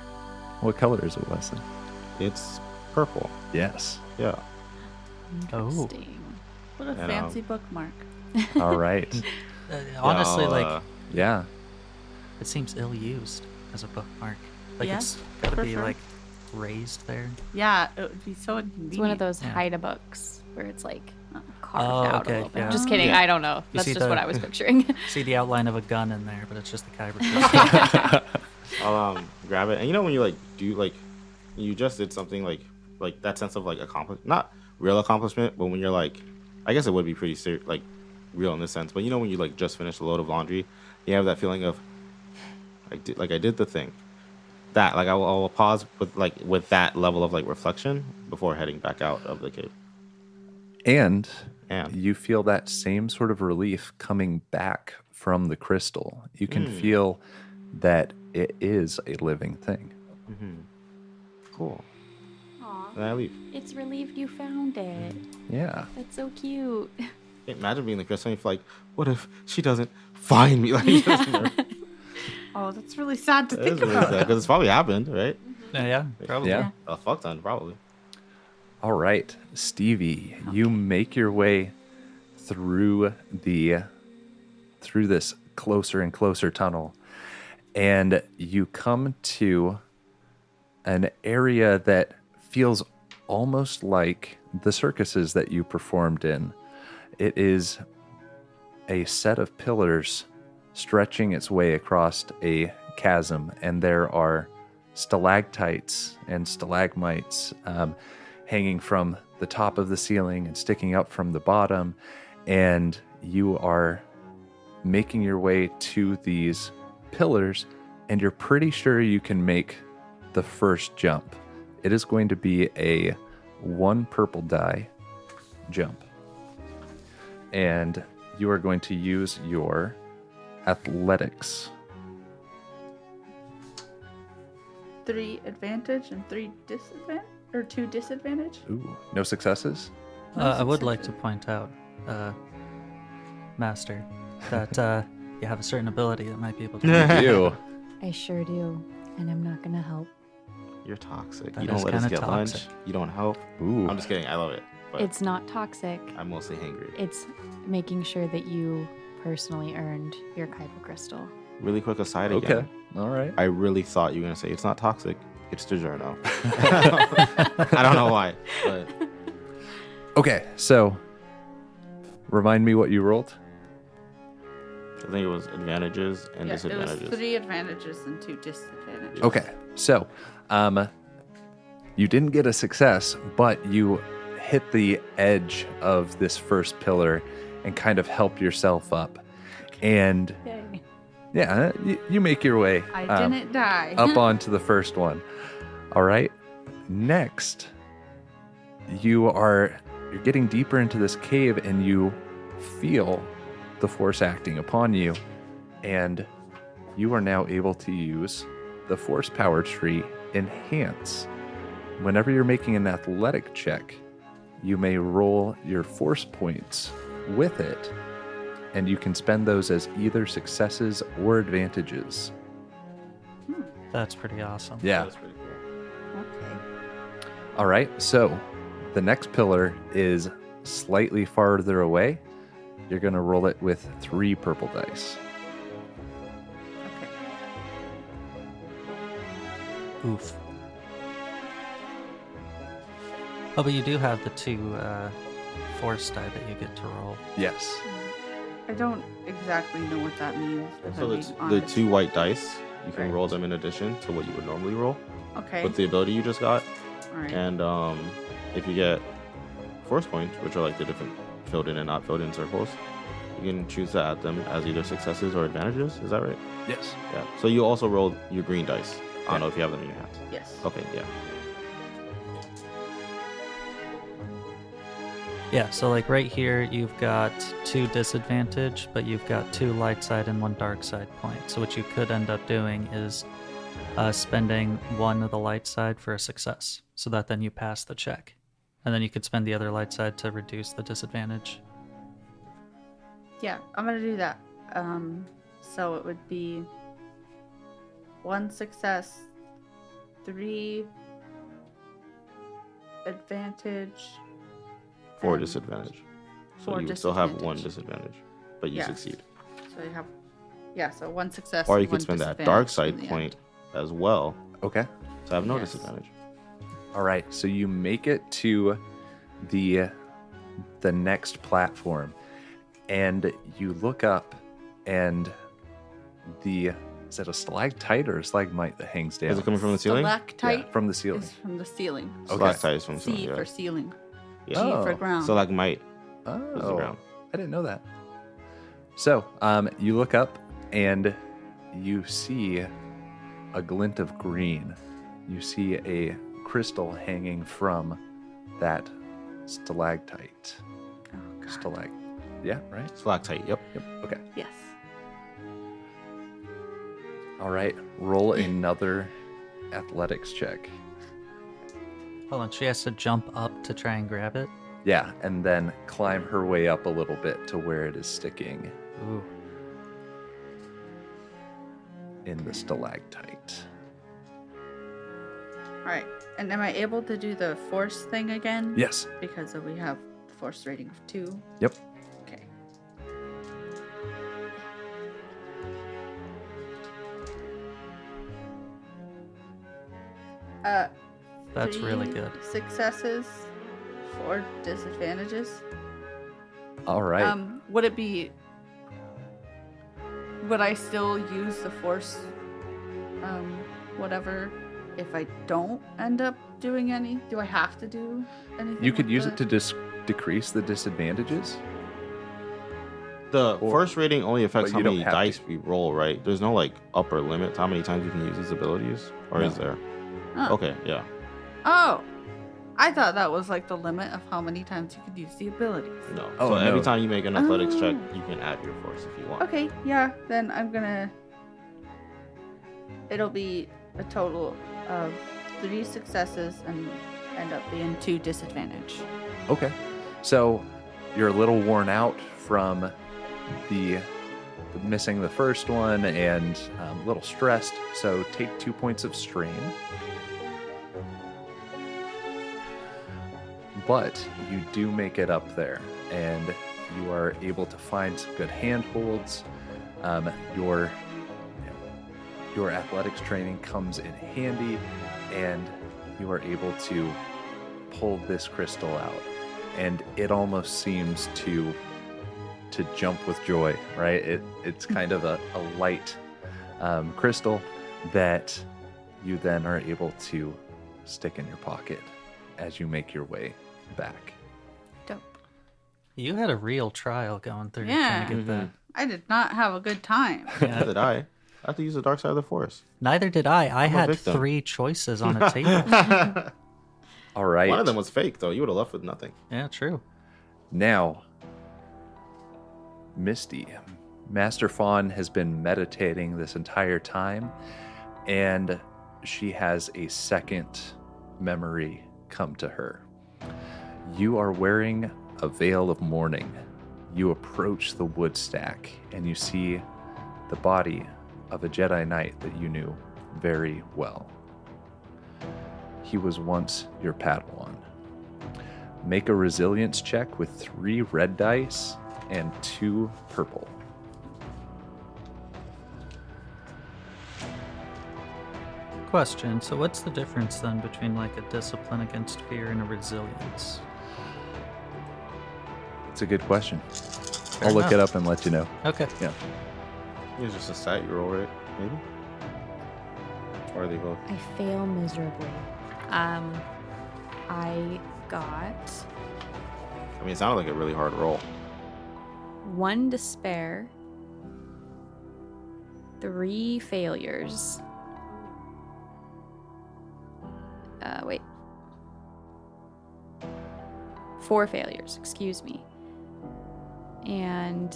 What color is it, Wesley? It's purple. Yes. Yeah. Interesting. What a And, fancy bookmark. All right. Honestly, I'll, like Yeah. it seems ill-used as a bookmark. Like Yeah, it's gotta for be sure. like raised there. Yeah, it would be so inconvenient. It's one of those Yeah. hide-a-books where it's like carved Oh, out okay, a little bit. yeah. Just kidding. Yeah. I don't know. You That's see just what the- I was picturing. See the outline of a gun in there, but it's just the Kyber crystal. I'll grab it. And you know when you like do like you just did something like that sense of like not real accomplishment, but when you're like, I guess it would be pretty like real in this sense. But you know when you like just finished a load of laundry, you have that feeling of I did the thing. That like I'll pause with that level of like reflection before heading back out of the cave. And And you feel that same sort of relief coming back from the crystal. You can feel that it is a living thing. cool. Aw, And I leave. it's relieved you found it. Yeah. That's so cute. Imagine being the crystal and you're like, what if she doesn't find me? Like, it Oh, that's really sad to is think really about. sad because it's probably happened, right? Yeah, probably. Yeah. A fuck ton, probably. All right, Stevie, you make your way through this closer and closer tunnel, and you come to an area that feels almost like the circuses that you performed in. It is a set of pillars stretching its way across a chasm, and there are stalactites and stalagmites hanging from the top of the ceiling and sticking up from the bottom, and you are making your way to these pillars, and you're pretty sure you can make the first jump. It is going to be a 1 purple die jump, and you are going to use your athletics. 3 advantage and 3 disadvantage, or 2 disadvantage. Ooh, no successes? I would like to point out, Master, that you have a certain ability that might be able to. You. I sure do, and I'm not gonna help. You're toxic. That You don't is let us kinda get lunch. toxic. You don't help. Ooh. I'm just kidding. I love it. But It's not toxic. I'm mostly hangry. It's making sure that you personally earned your Kyber crystal. Really quick aside Okay. again. All right. I really thought you were going to say it's not toxic. It's DiGiorno. I don't know why. But Okay. So, remind me what you rolled. I think it was advantages and Yeah, it disadvantages. was 3 advantages and 2 disadvantages. Okay. So, you didn't get a success, but you hit the edge of this first pillar and kind of help yourself up. And Yay. yeah, you make your way I didn't die. up onto the first one. All right. Next, you're getting deeper into this cave and you feel the force acting upon you, and you are now able to use the force power tree enhance. Whenever you're making an athletic check, you may roll your force points with it, and you can spend those as either successes or advantages. That's pretty awesome. Yeah. That's pretty cool. Okay. All right. So the next pillar is slightly farther away. You're going to roll it with 3 purple dice. Okay. Oof. Oh, but you do have the 2 force die that you get to roll. Yes. I don't exactly know what that means. if So I'm the being honest. 2 white dice, you can Right. roll them in addition to what you would normally roll Okay. with the ability you just got. All right. And if you get force points, which are like the different filled in and not filled in circles, you can choose to add them as either successes or advantages. Is that right? Yes. Yeah. So you also rolled your green dice. I don't Yeah. know if you have them in your hands. Yes. Okay, yeah. Yeah, so like right here, you've got 2 disadvantage, but you've got 2 light side and 1 dark side point. So what you could end up doing is spending 1 of the light side for a success, so that then you pass the check. And then you could spend the other light side to reduce the disadvantage. Yeah, I'm gonna do that. So it would be 1 success, 3 advantage, 4 and disadvantage. So 4 you would still have 1 disadvantage. disadvantage, but you Yeah. succeed. So you have, yeah, so 1 success. Or you one could spend that disadvantage dark in side the point end. as well Okay. to have no Yes. disadvantage. All right. So you make it to the next platform, and you look up, and is it a stalactite or a stalagmite that hangs down? Is it coming from the ceiling? Stalactite Yeah, from the ceiling. is from the ceiling. Okay. Stalactite is from the C ceiling. for Yeah. ceiling. G Oh. for ground. Stalagmite Oh, is the ground. I didn't know that. So, you look up and you see a glint of green. You see a crystal hanging from that stalactite. Oh, God. Stalag. Yeah, right? Stalactite, yep. Yep. Okay. Yes. All right. Roll another athletics check. Hold on, she has to jump up to try and grab it. Yeah, and then climb her way up a little bit to where it is sticking Ooh. in the stalactite. All right. And am I able to do the force thing again? Yes. Because we have force rating of 2. Yep. Okay. That's really 3 good. Successes, 4 disadvantages. All right. Would it be? Would I still use the force, whatever, if I don't end up doing any? Do I have to do anything? You could with use the- it to decrease the disadvantages. The Or- force rating only affects but how you don't many have dice to. we roll, right? There's no like upper limit to how many times you can use these abilities, or is No. there? Oh. Okay, yeah. Oh, I thought that was like the limit of how many times you could use the abilities. No. Oh, so every no. time you make an athletics check, Oh. you can add your force if you want. Okay, yeah, then I'm gonna. It'll be a total of 3 successes and end up being 2 disadvantage. Okay. So you're a little worn out from the missing the first one and a little stressed. So take 2 points of strain. But you do make it up there, and you are able to find some good handholds. Your athletics training comes in handy, and you are able to pull this crystal out. And it almost seems to jump with joy, right? It's kind of a light crystal that you then are able to stick in your pocket as you make your way back. Dope. You had a real trial going through Yeah. trying to get that. I did not have a good time. Neither did I. I had to use the dark side of the force. Neither did I. I I'm a had victim. 3 choices on a table. All right. One of them was fake, though. You would have left with nothing. Yeah, true. Now, Misty, Master Fawn has been meditating this entire time, and she has a second memory come to her. You are wearing a veil of mourning. You approach the wood stack, and you see the body of a Jedi Knight that you knew very well. He was once your Padawan. Make a resilience check with 3 red dice and 2 purple. Question. So what's the difference then between like a discipline against fear and a resilience? It's a good question. I'll look it up and let you know. Okay. Yeah. It was just a stat you roll, right? Maybe? Or are they both? I fail miserably. I got I mean, it sounded like a really hard roll. 1 despair, 3 failures. Wait. 4 failures, excuse me. And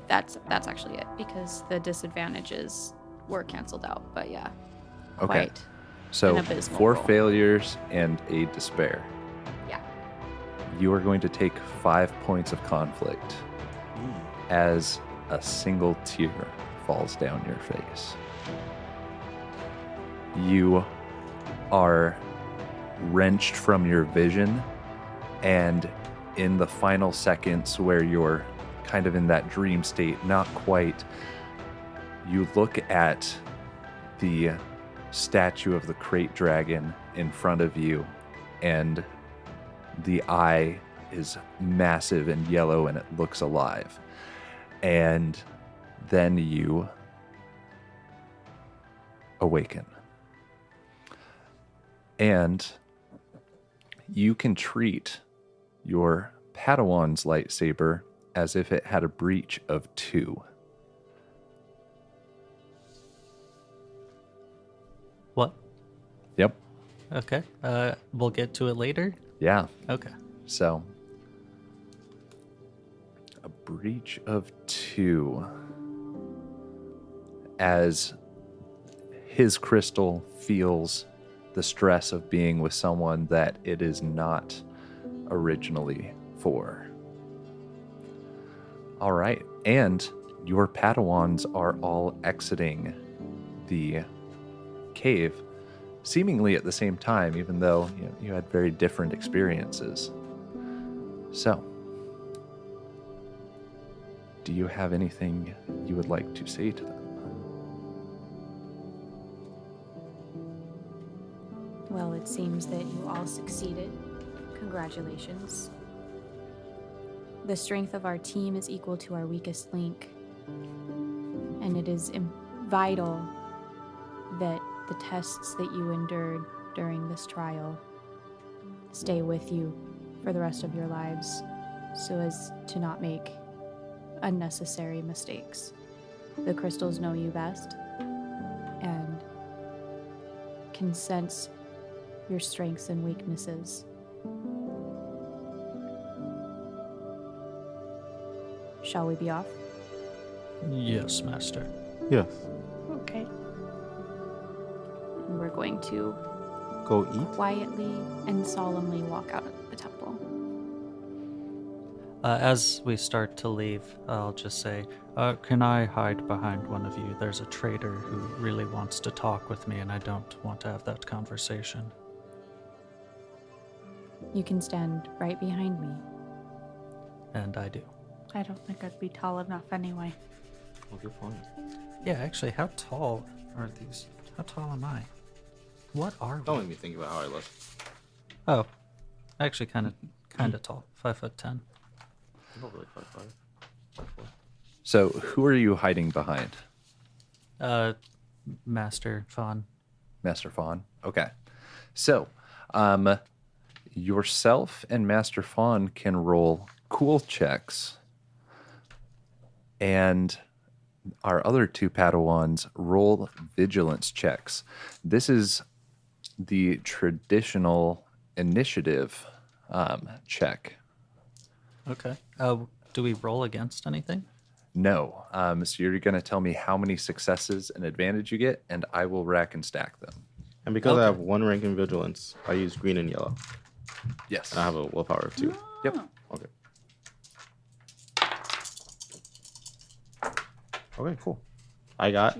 that's actually it, because the disadvantages were canceled out. But yeah, Okay. quite So an abysmal 4 roll. failures and a despair. Yeah. You are going to take 5 points of conflict as a single tear falls down your face. You are wrenched from your vision, and in the final seconds where you're kind of in that dream state, not quite, you look at the statue of the crate dragon in front of you, and the eye is massive and yellow and it looks alive. And then you awaken. And you can treat your Padawan's lightsaber as if it had a breach of 2. What? Yep. Okay. We'll get to it later. Yeah. Okay. So, a breach of 2. As his crystal feels the stress of being with someone that it is not originally for. All right. And your Padawans are all exiting the cave seemingly at the same time, even though you had very different experiences. So, do you have anything you would like to say to them? Well, it seems that you all succeeded. Congratulations. The strength of our team is equal to our weakest link. And it is vital that the tests that you endured during this trial stay with you for the rest of your lives, so as to not make unnecessary mistakes. The crystals know you best and can sense your strengths and weaknesses. Shall we be off? Yes, Master. Yes. Okay. And we're going to Go eat. quietly and solemnly walk out of the temple. As we start to leave, I'll just say, can I hide behind one of you? There's a traitor who really wants to talk with me, and I don't want to have that conversation. You can stand right behind me. And I do. I don't think I'd be tall enough anyway. Well, good point. Yeah, actually, how tall are these? How tall am I? What are we? Don't make me think about how I look. Oh, actually, kind of tall. 5'10". I'm probably like 5'5". 5'4". So, who are you hiding behind? Master Fawn. Master Fawn. Okay. So, yourself and Master Fawn can roll cool checks, and our other two Padawans roll vigilance checks. This is the traditional initiative check. Okay. Do we roll against anything? No. So you're going to tell me how many successes and advantage you get, and I will rack and stack them. And because I Okay. have 1 rank in vigilance, I use green and yellow. Yes. And I have a willpower of 2. Yep. Okay. Okay, cool. I got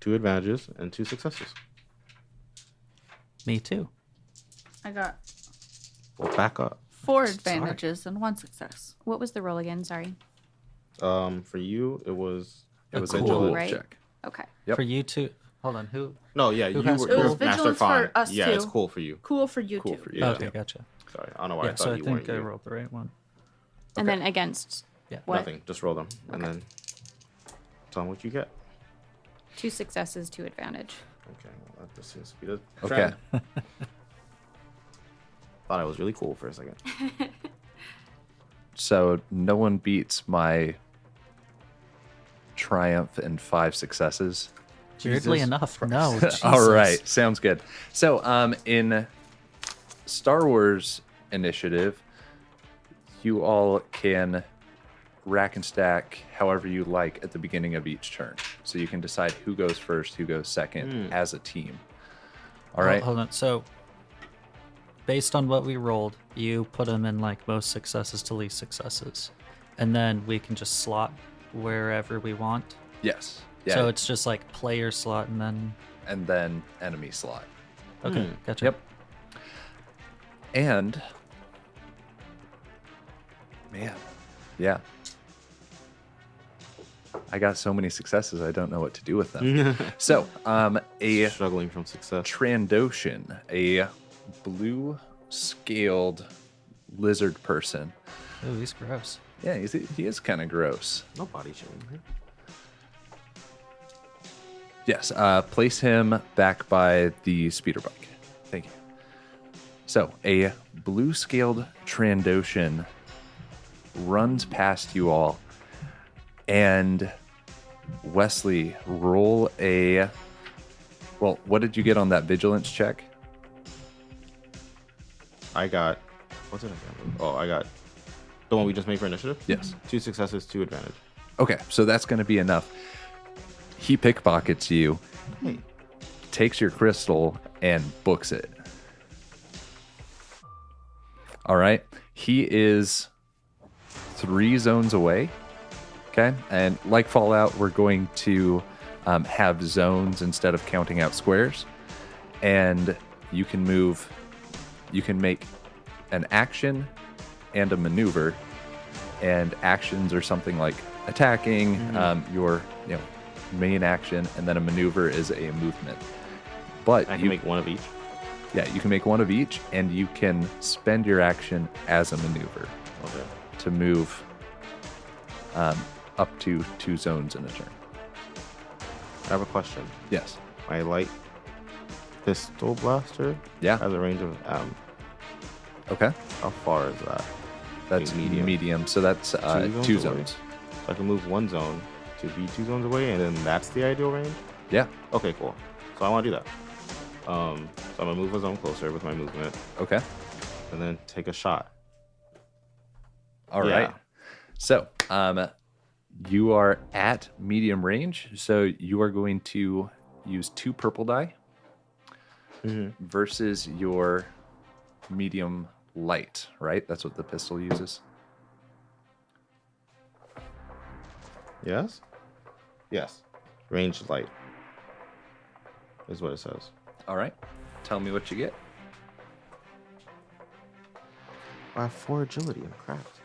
2 advantages and 2 successes. Me too. I got Well, back up. 4 advantages and 1 success. What was the roll again? Sorry. For you, it was It was a Cool, cool right? check. Okay. Yep. For you two. Hold on. Who? No, yeah, Who you has were cool? It was you're Master vigilance Fawn. for us Yeah, two. it's cool for you. Cool for you Cool two. for you. Okay, gotcha. Sorry, I don't know why Yeah, I so thought I you think weren't I you. rolled the right one. And Okay. then against Yeah. what? Nothing. Just roll them, and then tell them what you get. 2 successes, 2 advantage. Okay, well, that just seems to be the Okay. trend. Thought I was really cool for a second. So no one beats my triumph and 5 successes. Weirdly Jesus enough, Christ. no. All Jesus. right, sounds good. So, in Star Wars Initiative, you all can rack and stack however you like at the beginning of each turn. So you can decide who goes first, who goes second as a team. All right. Hold on. So, based on what we rolled, you put them in like most successes to least successes, and then we can just slot wherever we want. Yes. Yeah. So it's just like player slot, and then and then enemy slot. okay, gotcha. Yep. And man, yeah. I got so many successes, I don't know what to do with them. So, a Struggling from success. Trandoshan, a blue scaled lizard person. Oh, he's gross. Yeah, he is kind of gross. No body shaming. Right? Yes, place him back by the speeder bike. Thank you. So, a blue scaled Trandoshan runs past you all, and Wesley, roll a. Well, what did you get on that vigilance check? I got. What did I get? Oh, I got the one we just made for initiative. Yes. 2 successes, 2 advantage. Okay, so that's going to be enough. He pickpockets you, Hey. takes your crystal, and books it. All right. He is 3 zones away. Okay. And like Fallout, we're going to have zones instead of counting out squares. And you can move, you can make an action and a maneuver. And actions are something like attacking, your main action, and then a maneuver is a movement. But I can make one of each. yeah, you can make one of each, and you can spend your action as a maneuver Okay. to move up to 2 zones in a turn. I have a question. Yes. My light pistol blaster Yeah. has a range of Okay. how far is that? That's Medium. medium. So that's 2 zones away? zones. So I can move 1 zone to be 2 zones away, and then that's the ideal range. Yeah. Okay, cool. So I want to do that. So I'm gonna move a zone closer with my movement, Okay. and then take a shot. All right. Yeah. So, you are at medium range. So you are going to use 2 purple die versus your medium light, right? That's what the pistol uses. Yes? Yes. Ranged light is what it says. All right. Tell me what you get. I have 4 agility and craft.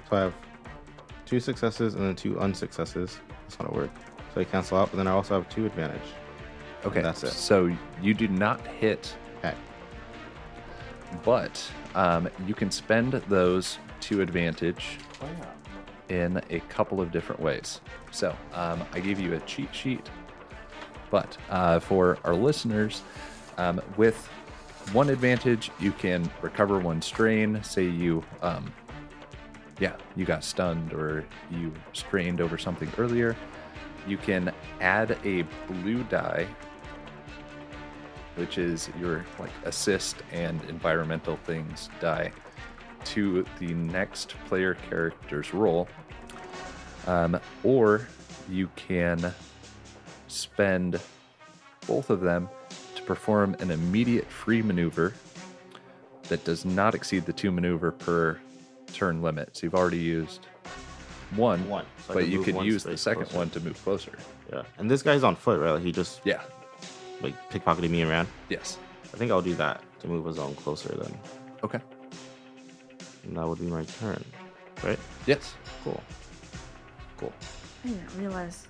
So I have 2 successes and then 2 unsuccesses. That's not a word. So I cancel out, but then I also have 2 advantage. Okay. That's it. So you do not hit, Okay. but you can spend those 2 advantage Oh, yeah. in a couple of different ways. So I gave you a cheat sheet, but for our listeners, with 1 advantage, you can recover 1 strain. Say you, you got stunned or you strained over something earlier. You can add a blue die, which is your like assist and environmental things die, to the next player character's roll. Or you can spend both of them to perform an immediate free maneuver that does not exceed the 2 maneuver per turn limit. So you've already used 1, So I but can you move could 1 use the space second closer. one to move closer. Yeah. And this guy's on foot, right? Like he just Yeah. like pickpocketed me and ran. Yes. I think I'll do that to move a zone closer then. Okay. And that would be my turn. Right? Yes. Cool. Cool. I didn't realize.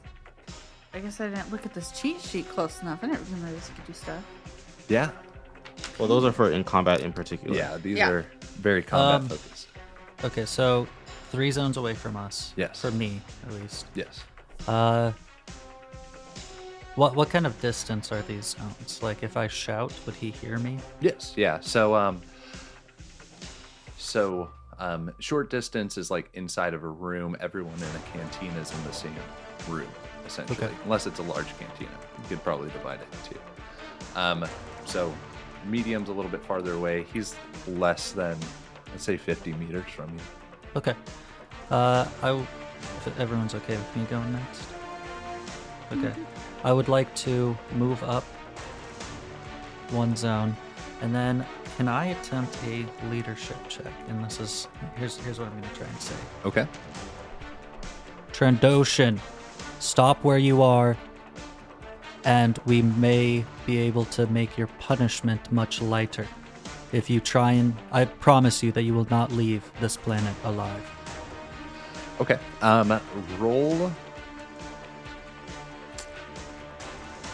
I guess I didn't look at this cheat sheet close enough. I didn't realize you could do stuff. Yeah. Well, those are for in combat in particular. Yeah. These Yeah. are very combat focused. Okay, so 3 zones away from us. Yes. For me, at least. Yes. What kind of distance are these zones? Like, if I shout, would he hear me? Yes. Yeah. So short distance is like inside of a room. Everyone in a cantina is in the same room, essentially, Okay. unless it's a large cantina. You could probably divide it in 2. So medium's a little bit farther away. He's less than, let's say, 50 meters from you. Okay. If everyone's okay with me going next. Okay. I would like to move up 1 zone, and then can I attempt a leadership check? And this is here's what I'm going to try and say. Okay. Trandoshan, stop where you are, and we may be able to make your punishment much lighter. If you try and, I promise you that you will not leave this planet alive. Okay. Roll.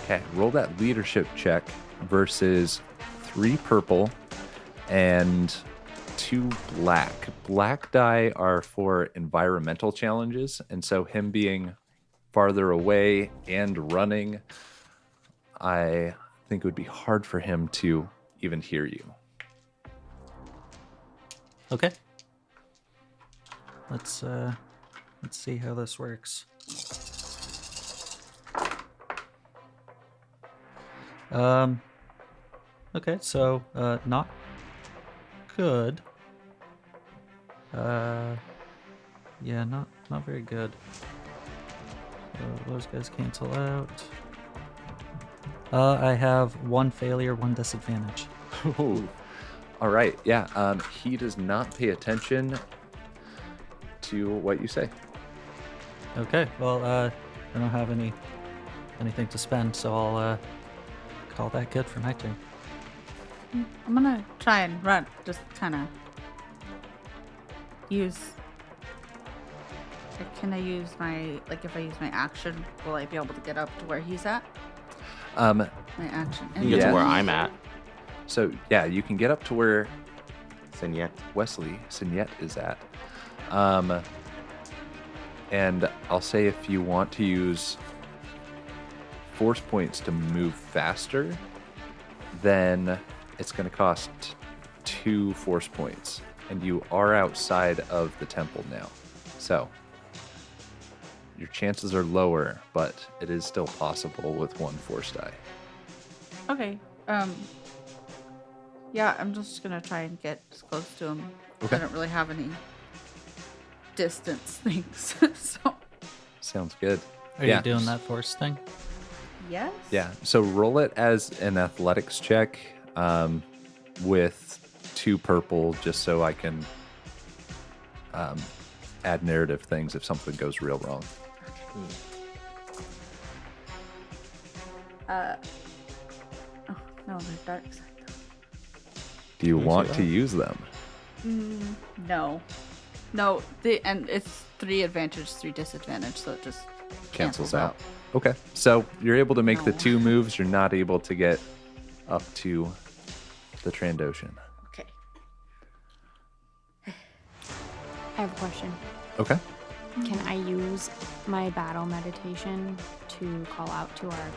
Okay. Roll that leadership check versus 3 purple and 2 black. Black die are for environmental challenges, and so him being farther away and running, I think it would be hard for him to even hear you. Okay. Let's see how this works. Okay, so not good. Yeah, not very good. So those guys cancel out. I have 1 failure, 1 disadvantage. Ooh. All right. Yeah. He does not pay attention to what you say. Okay, well, I don't have anything to spend, so I'll call that good for my turn. I'm gonna try and run. Just kind of use. Can I use my, like, if I use my action, will I be able to get up to where he's at? My action. You get Yeah. to where I'm at. So yeah, you can get up to where Signet. Wesley Signet is at. And I'll say if you want to use force points to move faster, then it's going to cost 2 force points. And you are outside of the temple now. So your chances are lower, but it is still possible with 1 force die. Okay. Yeah, I'm just gonna try and get as close to him. Okay. I don't really have any distance things, so Oh, Sounds good. Are Yeah. you doing that force thing? Yes. Yeah. So roll it as an athletics check with 2 purple, just so I can add narrative things if something goes real wrong. Oh, no, they're dark side though. Do you Can you want say to that? use them? No. No, and it's 3 advantage, 3 disadvantage, so it just Cancels out. Okay. So you're able to make the No. 2 moves. You're not able to get up to the Trandoshan. Okay. I have a question. Okay. Can I use my battle meditation to call out to our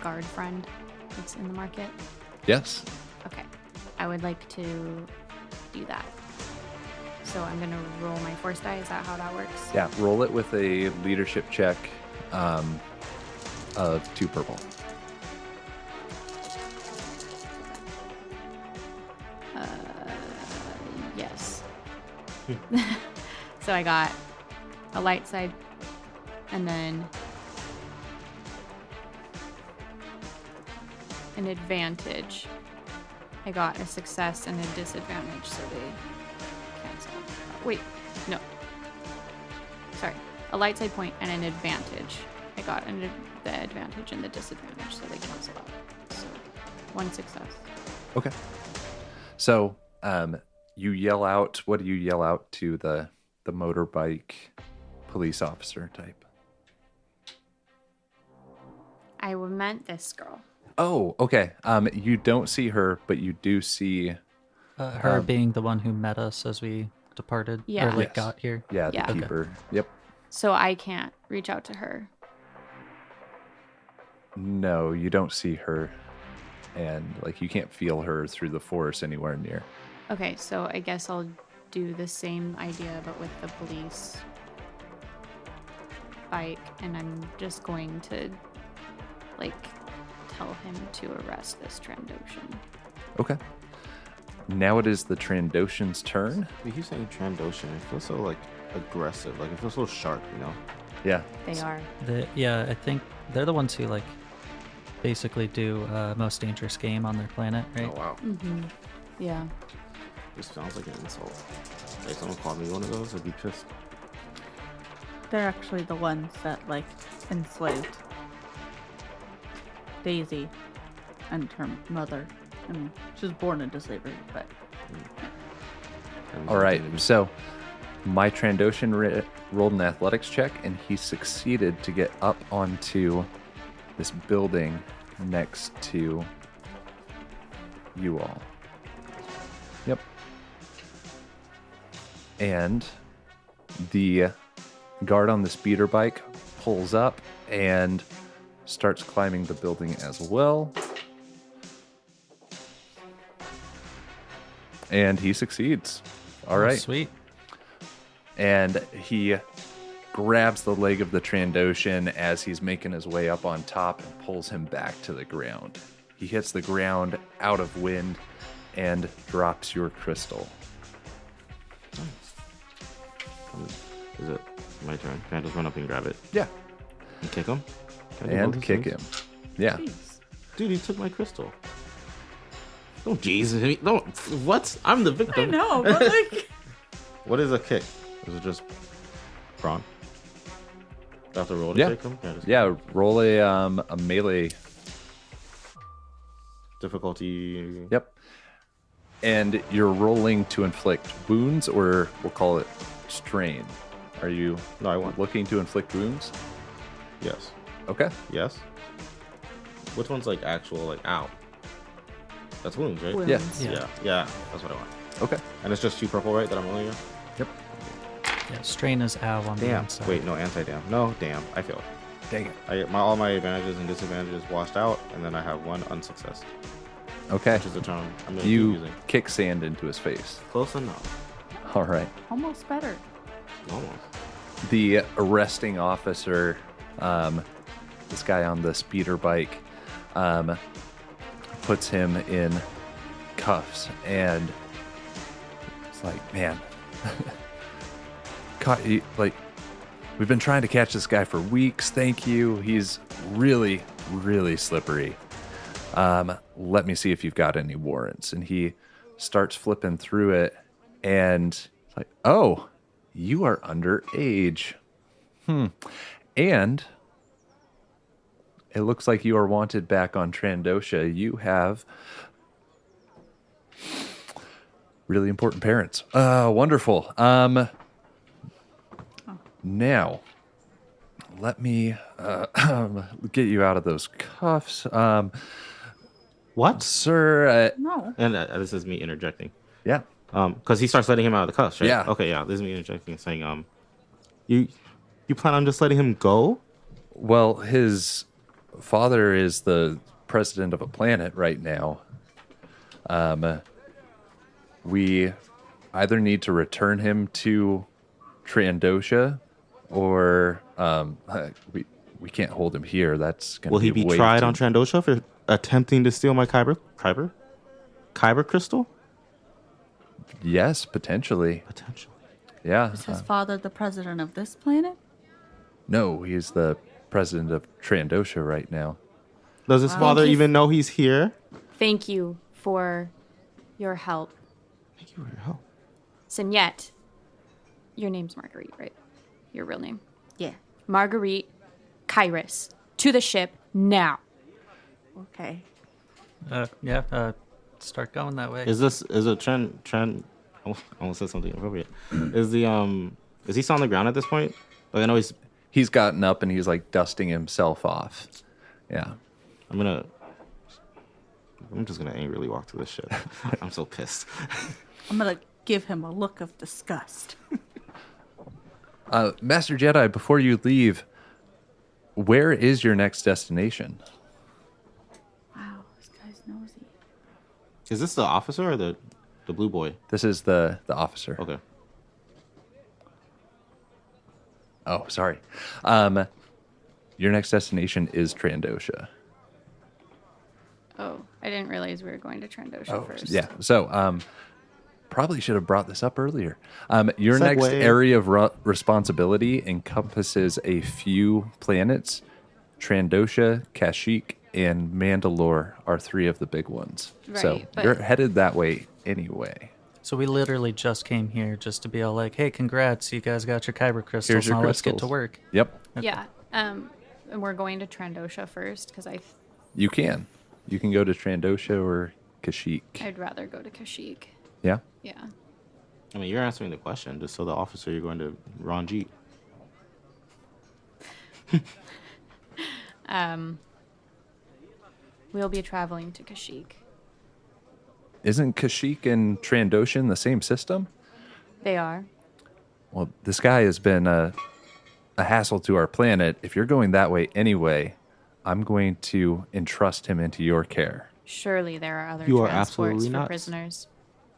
guard friend that's in the market? Yes. Okay. I would like to do that. So I'm going to roll my force die. Is that how that works? Yeah. Roll it with a leadership check of 2 purple. Yes. So I got a light side and then an advantage. I got a success and a disadvantage, so they cancel. Wait, no. Sorry. A light side point and an advantage. I got the advantage and the disadvantage, so they cancel out. So 1 success. Okay. So you yell out. What do you yell out to the motorbike police officer type? I meant this girl. Oh, okay. You don't see her, but you do see. Her being the one who met us as we departed, Yeah. or like Yes. got here. Yeah, the Yeah. Okay. keeper. Yep. So I can't reach out to her. No, you don't see her, and like you can't feel her through the forest anywhere near. Okay, so I guess I'll do the same idea, but with the police bike, and I'm just going to, like, tell him to arrest this Trandoshan. Okay. Now it is the Trandoshan's turn. You keep saying Trandoshan. It feels so like aggressive. Like it feels so sharp, you know? Yeah. They are. Yeah, I think they're the ones who like basically do most dangerous game on their planet, right? Oh wow. Mm-hmm. Yeah. This sounds like an insult. Like someone called me one of those, I'd be pissed. They're actually the ones that, like, enslaved Daisy and her mother. I mean, she was born into slavery, but All right. So my Trandoshan rolled an athletics check, and he succeeded to get up onto this building next to you all. Yep. And the guard on the speeder bike pulls up and starts climbing the building as well. And he succeeds. All right. Sweet. And he grabs the leg of the Trandoshan as he's making his way up on top and pulls him back to the ground. He hits the ground out of wind and drops your crystal. Is it my turn? Can I just run up and grab it Yeah. and kick him? Can I do both And those kick things? him. Yeah. jeez. Dude, he took my crystal. Don't Jesus me. Don't. What? I'm the I victim. know, but like, What is a kick? Is it just prawn? Do I have to roll to Yeah. kick him? Can I just Yeah, roll a melee. Difficulty. Yep. And you're rolling to inflict wounds, or we'll call it strain. Are you No, I want. looking to inflict wounds? Yes. Okay. Yes. Which one's like actual, like, ow? That's wounds, right? Wounds. Yeah. Yeah. Yeah. That's what I want. Okay. And it's just 2 purple, right? That I'm rolling. Yep. Yeah, strain is ow on the Damn. inside. Wait, no, anti-damn. No, damn. I failed. Dang it. I get all my advantages and disadvantages washed out, and then I have 1 unsuccess, Okay. which is the term I'm going to keep You using. kick sand into his face. Close enough. All right. almost better. Almost. The arresting officer, this guy on the speeder bike, puts him in cuffs, and it's like, man, like, we've been trying to catch this guy for weeks. Thank you. He's really, really slippery. Let me see if you've got any warrants. And he starts flipping through it, and it's like, oh, you are underage. And it looks like you are wanted back on Trandosha. You have really important parents. Wonderful. Now, let me get you out of those cuffs. What? Sir, No. And this is me interjecting. yeah. Because he starts letting him out of the cuffs, right? Yeah. Okay, yeah. This is me interjecting, saying, you plan on just letting him go? Well, his father is the president of a planet right now. We either need to return him to Trandosha, or we can't hold him here. That's going to Will he be way tried too- on Trandosha for attempting to steal my Kyber crystal? Yes, potentially. Potentially. Yeah. Is his father the president of this planet? No, he's the president of Trandosha right now. Does his father Thank you. even know he's here? Thank you for your help. Thank you for your help. Signette, your name's Marguerite, right? Your real name. Yeah. Marguerite Kairos. To the ship now. Okay. Start going that way. Is a trend? I almost said something inappropriate. Is he still on the ground at this point? Like I know He's gotten up and he's like dusting himself off. Yeah. I'm just gonna angrily walk to this ship. I'm so pissed. I'm gonna give him a look of disgust. Master Jedi, before you leave, where is your next destination? Wow, this guy's nosy. Is this the officer or the blue boy? This is the officer. Okay. Oh, sorry. Your next destination is Trandosha. Oh, I didn't realize we were going to Trandosha first. Yeah. So, probably should have brought this up earlier. Your Segue. next area of responsibility encompasses a few planets. Trandosha, Kashyyyk, and Mandalore are three of the big ones. So Right, but- you're headed that way anyway. So we literally just came here just to be all like, hey, congrats, you guys got your Kyber crystals. Here's your Now let's get to crystals. work. Yep. Yeah. And we're going to Trandosha first because You can. You can go to Trandosha or Kashyyyk. I'd rather go to Kashyyyk. Yeah. Yeah. I mean, you're answering the question. Just so the officer, you're going to Ranjit. We'll be traveling to Kashyyyk. Isn't Kashyyyk and Trandoshan the same system? They are. Well, this guy has been a hassle to our planet. If you're going that way anyway, I'm going to entrust him into your care. Surely there are other You are transports absolutely for nuts. prisoners.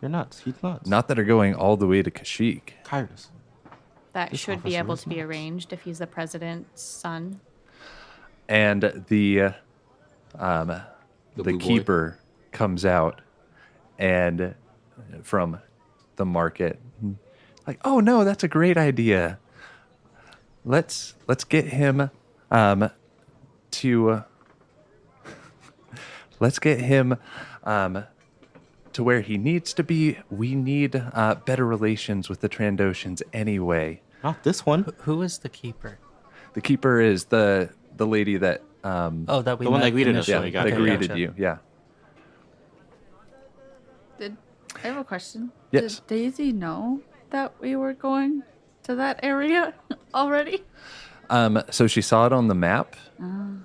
You're nuts. He's nuts. Not that are going all the way to Kashyyyk. Kairos. That This should be officer able is to be nuts. arranged if he's the president's son. And the blue boy. keeper comes out and from the market, like, oh no, that's a great idea. Let's get him to let's get him to where he needs to be. We need better relations with the Trandoshans anyway. Not this one. Who is the keeper? The keeper is the lady that Oh, that we The one met that greeted us, initially. yeah, that okay, greeted gotcha. you. Yeah. I have a question. Yes. Did Daisy know that we were going to that area already? So she saw it on the map. I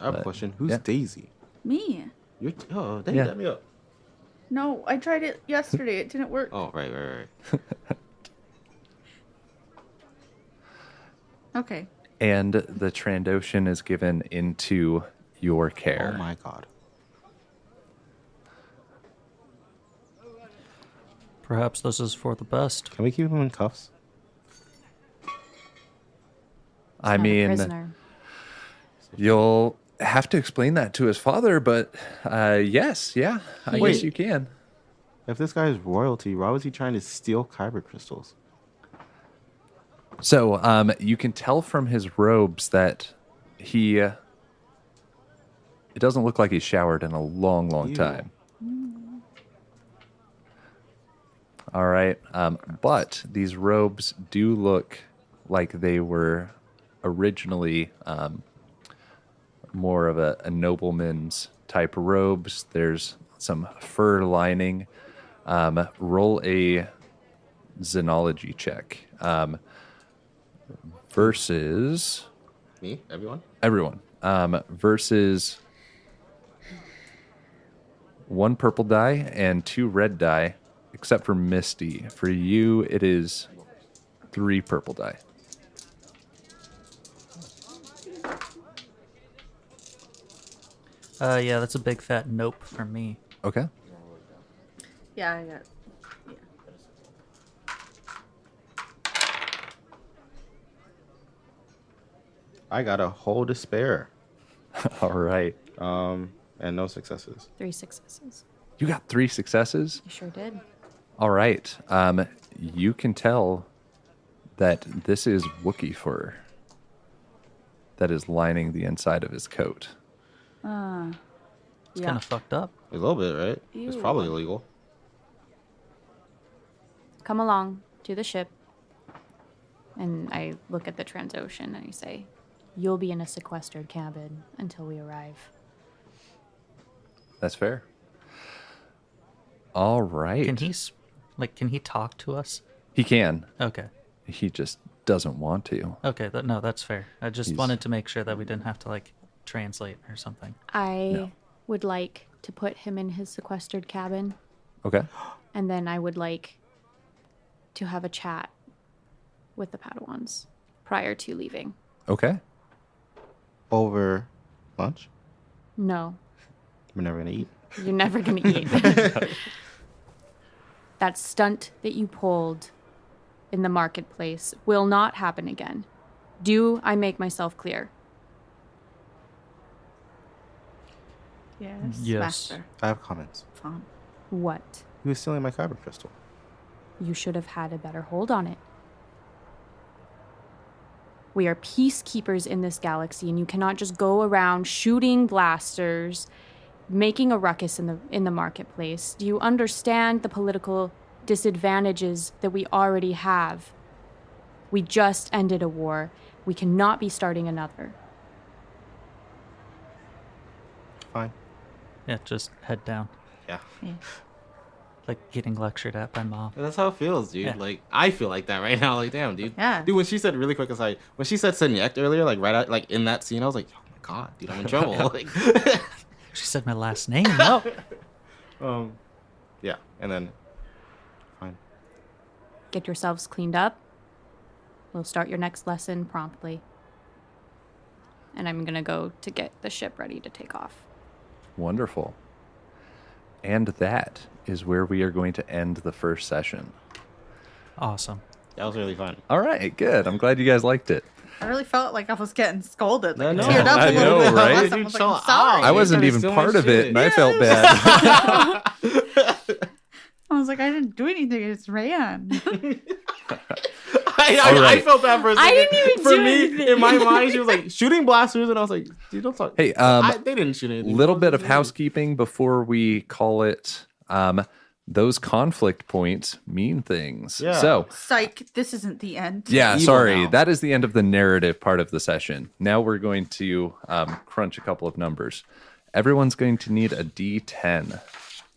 have a question. Who's yeah. Daisy? Me? They Yeah. let me up. No, I tried it yesterday. It didn't work. Oh, right. Okay. And the Trandoshan is given into your care. Oh my god. Perhaps this is for the best. Can we keep him in cuffs? I Not a mean, prisoner. you'll have to explain that to his father, but yes, yeah, I Wait. guess you can. If this guy is royalty, why was he trying to steal Kyber crystals? So you can tell from his robes that he It doesn't look like he's showered in a long, long Ew. time. All right. But these robes do look like they were originally more of a nobleman's type robes. There's some fur lining. Roll a xenology check versus Me? Everyone? everyone. Versus 1 purple die and 2 red die, except for Misty. For you, it is 3 purple die. Yeah, that's a big fat nope for me. Okay. Yeah, I got. Yeah. I got a whole despair. All right. And no successes. 3 successes. You got 3 successes? You sure did. All right. You can tell that this is Wookiee fur that is lining the inside of his coat. It's Yeah. kind of fucked up. A little bit, right? It's Ew. probably illegal. Come along to the ship. And I look at the Transocean and I say, you'll be in a sequestered cabin until we arrive. That's fair. All right. Can he talk to us? He can. Okay. He just doesn't want to. Okay, no, that's fair. I just He's- wanted to make sure that we didn't have to like translate or something. I No. would like to put him in his sequestered cabin, Okay. and then I would like to have a chat with the Padawans prior to leaving. Okay. Over lunch? No, We're never going to eat. you're never going to eat. That stunt that you pulled in the marketplace will not happen again. Do I make myself clear? Yes. Yes. Master. I have comments. Fine. What? He was stealing my kyber crystal. You should have had a better hold on it. We are peacekeepers in this galaxy, and you cannot just go around shooting blasters, making a ruckus in the marketplace. Do you understand the political disadvantages that we already have? We just ended a war. We cannot be starting another. Fine. Yeah, just head down. Yeah. Like getting lectured at by mom. That's how it feels, dude. Yeah. Like, I feel like that right now. Like, damn, dude. Yeah. Dude, when she said, really quick aside, when she said Senyek earlier, like, right out, like, in that scene, I was like, oh my god, dude, I'm in trouble. Like, She said my last name. No. yeah. And then, fine. Get yourselves cleaned up. We'll start your next lesson promptly. And I'm going to go to get the ship ready to take off. Wonderful. And that is where we are going to end the first session. Awesome. That was really fun. All right, good. I'm glad you guys liked it. I really felt like I was getting scolded. Like, I know. teared up a I little know, bit. right? I was Dude, like, chill I'm sorry. out. I wasn't gotta even steal part my of it, shit. and I felt bad. I was like, I didn't do anything. I just ran. I Alright. felt bad for a second. I didn't even For do me, anything. in my mind, she was like, shooting blasters, and I was like, dude, don't talk. Hey, They didn't shoot anything. little bit of housekeeping before we call it. Those conflict points mean things. Yeah. So, Psych, this isn't the end. yeah, Evil sorry. now. That is the end of the narrative part of the session. Now we're going to crunch a couple of numbers. Everyone's going to need a D10.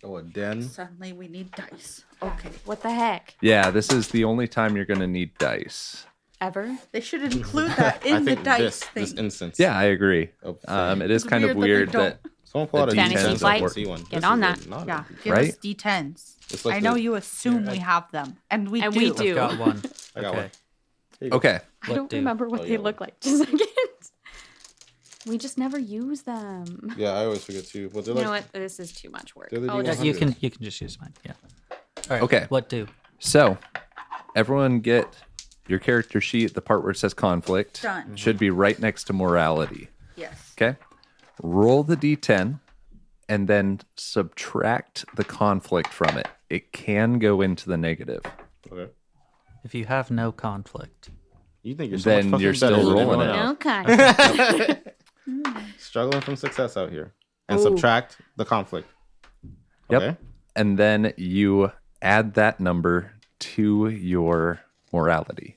Oh, a den. Suddenly we need dice. Okay. What the heck? Yeah, this is the only time you're going to need dice. Ever? They should include that I in the think dice this thing. instance. Yeah, I agree. Oh, It is It's kind of weird weird that they that. Someone pull out a The Fantasy D10 flight. or C1. Get This on is that. not a Yeah, D10. give Right? us D10s. It's like I know the- you assume we have them, and we And do. we do. I've got one. I got Okay. one. Here you go. Okay. I What don't do? remember what Oh, they yeah. look like. Just a second. We just never use them. Yeah, I always forget too. But they're You like, know what? This is too much work. They're the I'll D100. just, You can just use mine. Yeah. All right. Okay. What do? So, everyone get your character sheet. The part where it says conflict Done. should be right next to morality. Yes. Okay. Roll the D10 and then subtract the conflict from it. It can go into the negative. okay. If you have no conflict, You think you're so Then much fucking you're still better than rolling everyone it. else. okay. Struggling from success out here. and subtract the conflict. Yep. Okay. And then you add that number to your morality.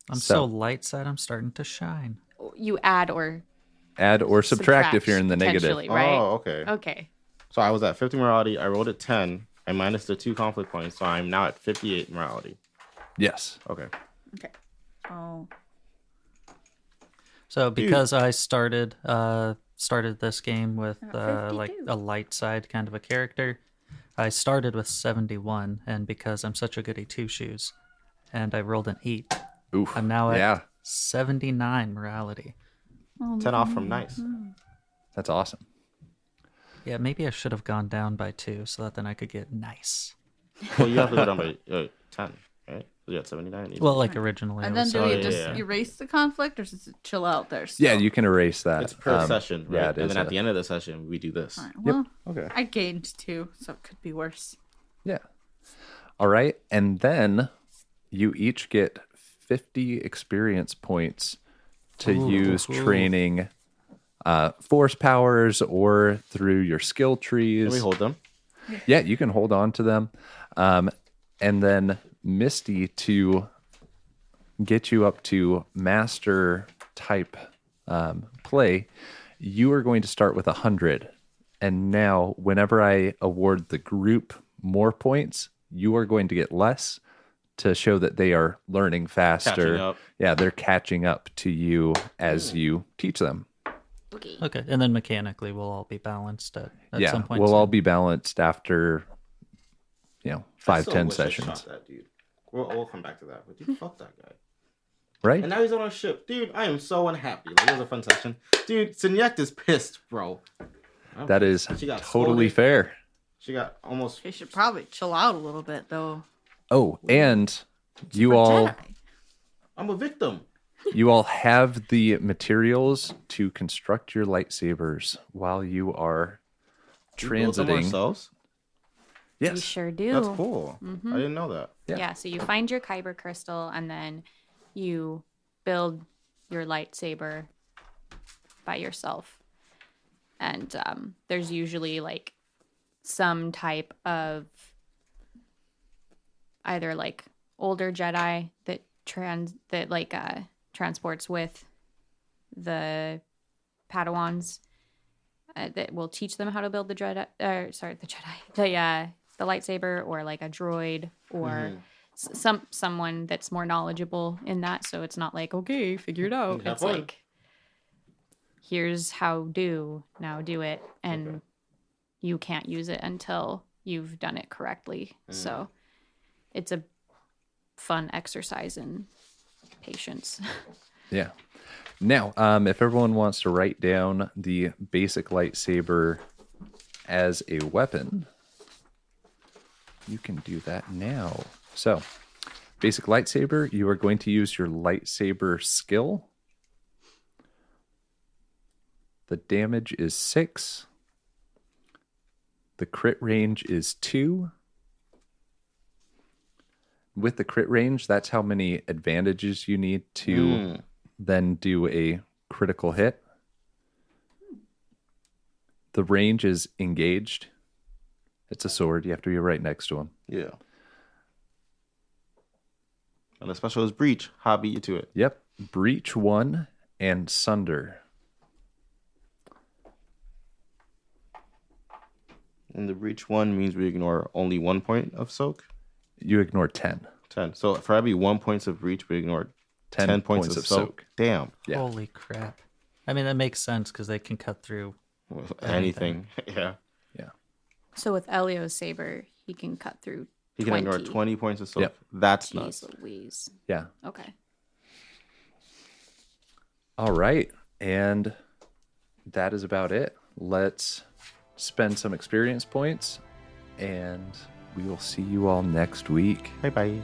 I'm so light side, I'm starting to shine. You add or Add or subtract if you're in the negative. potentially, right? Oh, okay. Okay. So I was at 50 morality. I rolled a 10. I minus the 2 conflict points, so I'm now at 58 morality. Yes. Okay. Okay. Oh. So because I started this game with like 52. a light side kind of a character, I started with 71, and because I'm such a goody two shoes, and I rolled an 8, Oof. I'm now at Yeah. 79 morality. 10 off from nice. That's awesome. Yeah, maybe I should have gone down by 2 so that then I could get nice. Well, you have to go down by 10, right? So you got 79. Well, like originally. And it then was do we yeah, just yeah. erase the conflict, or does it chill out there? Still? Yeah, you can erase that. It's per session, right? Yeah, it and is. then at the end of the session, we do this. All right, well, Okay. I gained 2, so it could be worse. Yeah. All right. And then you each get 50 experience points to use training force powers or through your skill trees. Can we hold them? Yeah, you can hold on to them. And then Misty, to get you up to master type play, you are going to start with 100. And now, whenever I award the group more points, you are going to get less to show that they are learning faster. Catching up. Yeah, they're catching up to you as you teach them. Okay, and then mechanically we'll all be balanced at Yeah, some point. we'll soon. all be balanced after, I 5, still 10 wish I sessions. shot that dude. We'll come back to that. But dude, fuck that guy. Right? And now he's on our ship. Dude, I am so unhappy. Like, it was a fun session. Dude, Sinyect is pissed, bro. That is She got totally scolded. fair. She got almost... They should probably chill out a little bit, though. Oh, and you For all Jedi. I'm a victim. you all have the materials to construct your lightsabers while you are We built them transiting. ourselves? We Yes. sure do. That's cool. I didn't know that. Yeah, so you find your Kyber crystal and then you build your lightsaber by yourself. And there's usually like some type of either like older Jedi that transports with the Padawans that will teach them how to build the the lightsaber, or like a droid, or someone that's more knowledgeable in that. So it's not like, okay, figure it out. Have It's fun. like, here's how now do it, and you can't use it until you've done it correctly. So it's a fun exercise in patience. Yeah. Now, if everyone wants to write down the basic lightsaber as a weapon, you can do that now. So, basic lightsaber, you are going to use your lightsaber skill. The damage is 6. The crit range is 2. With the crit range, that's how many advantages you need to then do a critical hit. The range is engaged. It's a sword. You have to be right next to him. Yeah. And the special is Breach. How beat you to it? Yep. Breach 1 and Sunder. And the Breach 1 means we ignore only 1 point of soak? You ignore 10. 10. So for every 1 point of Breach, we ignore 10 points of soak. Damn. Yeah. Holy crap. I mean, that makes sense because they can cut through. Anything. Yeah. Yeah. So with Elio's saber, he can cut through He can ignore 20 points of soak. Yep. That's Jeez nuts. Louise. Yeah. Okay. All right. And that is about it. Let's spend some experience points, and we will see you all next week. Bye-bye.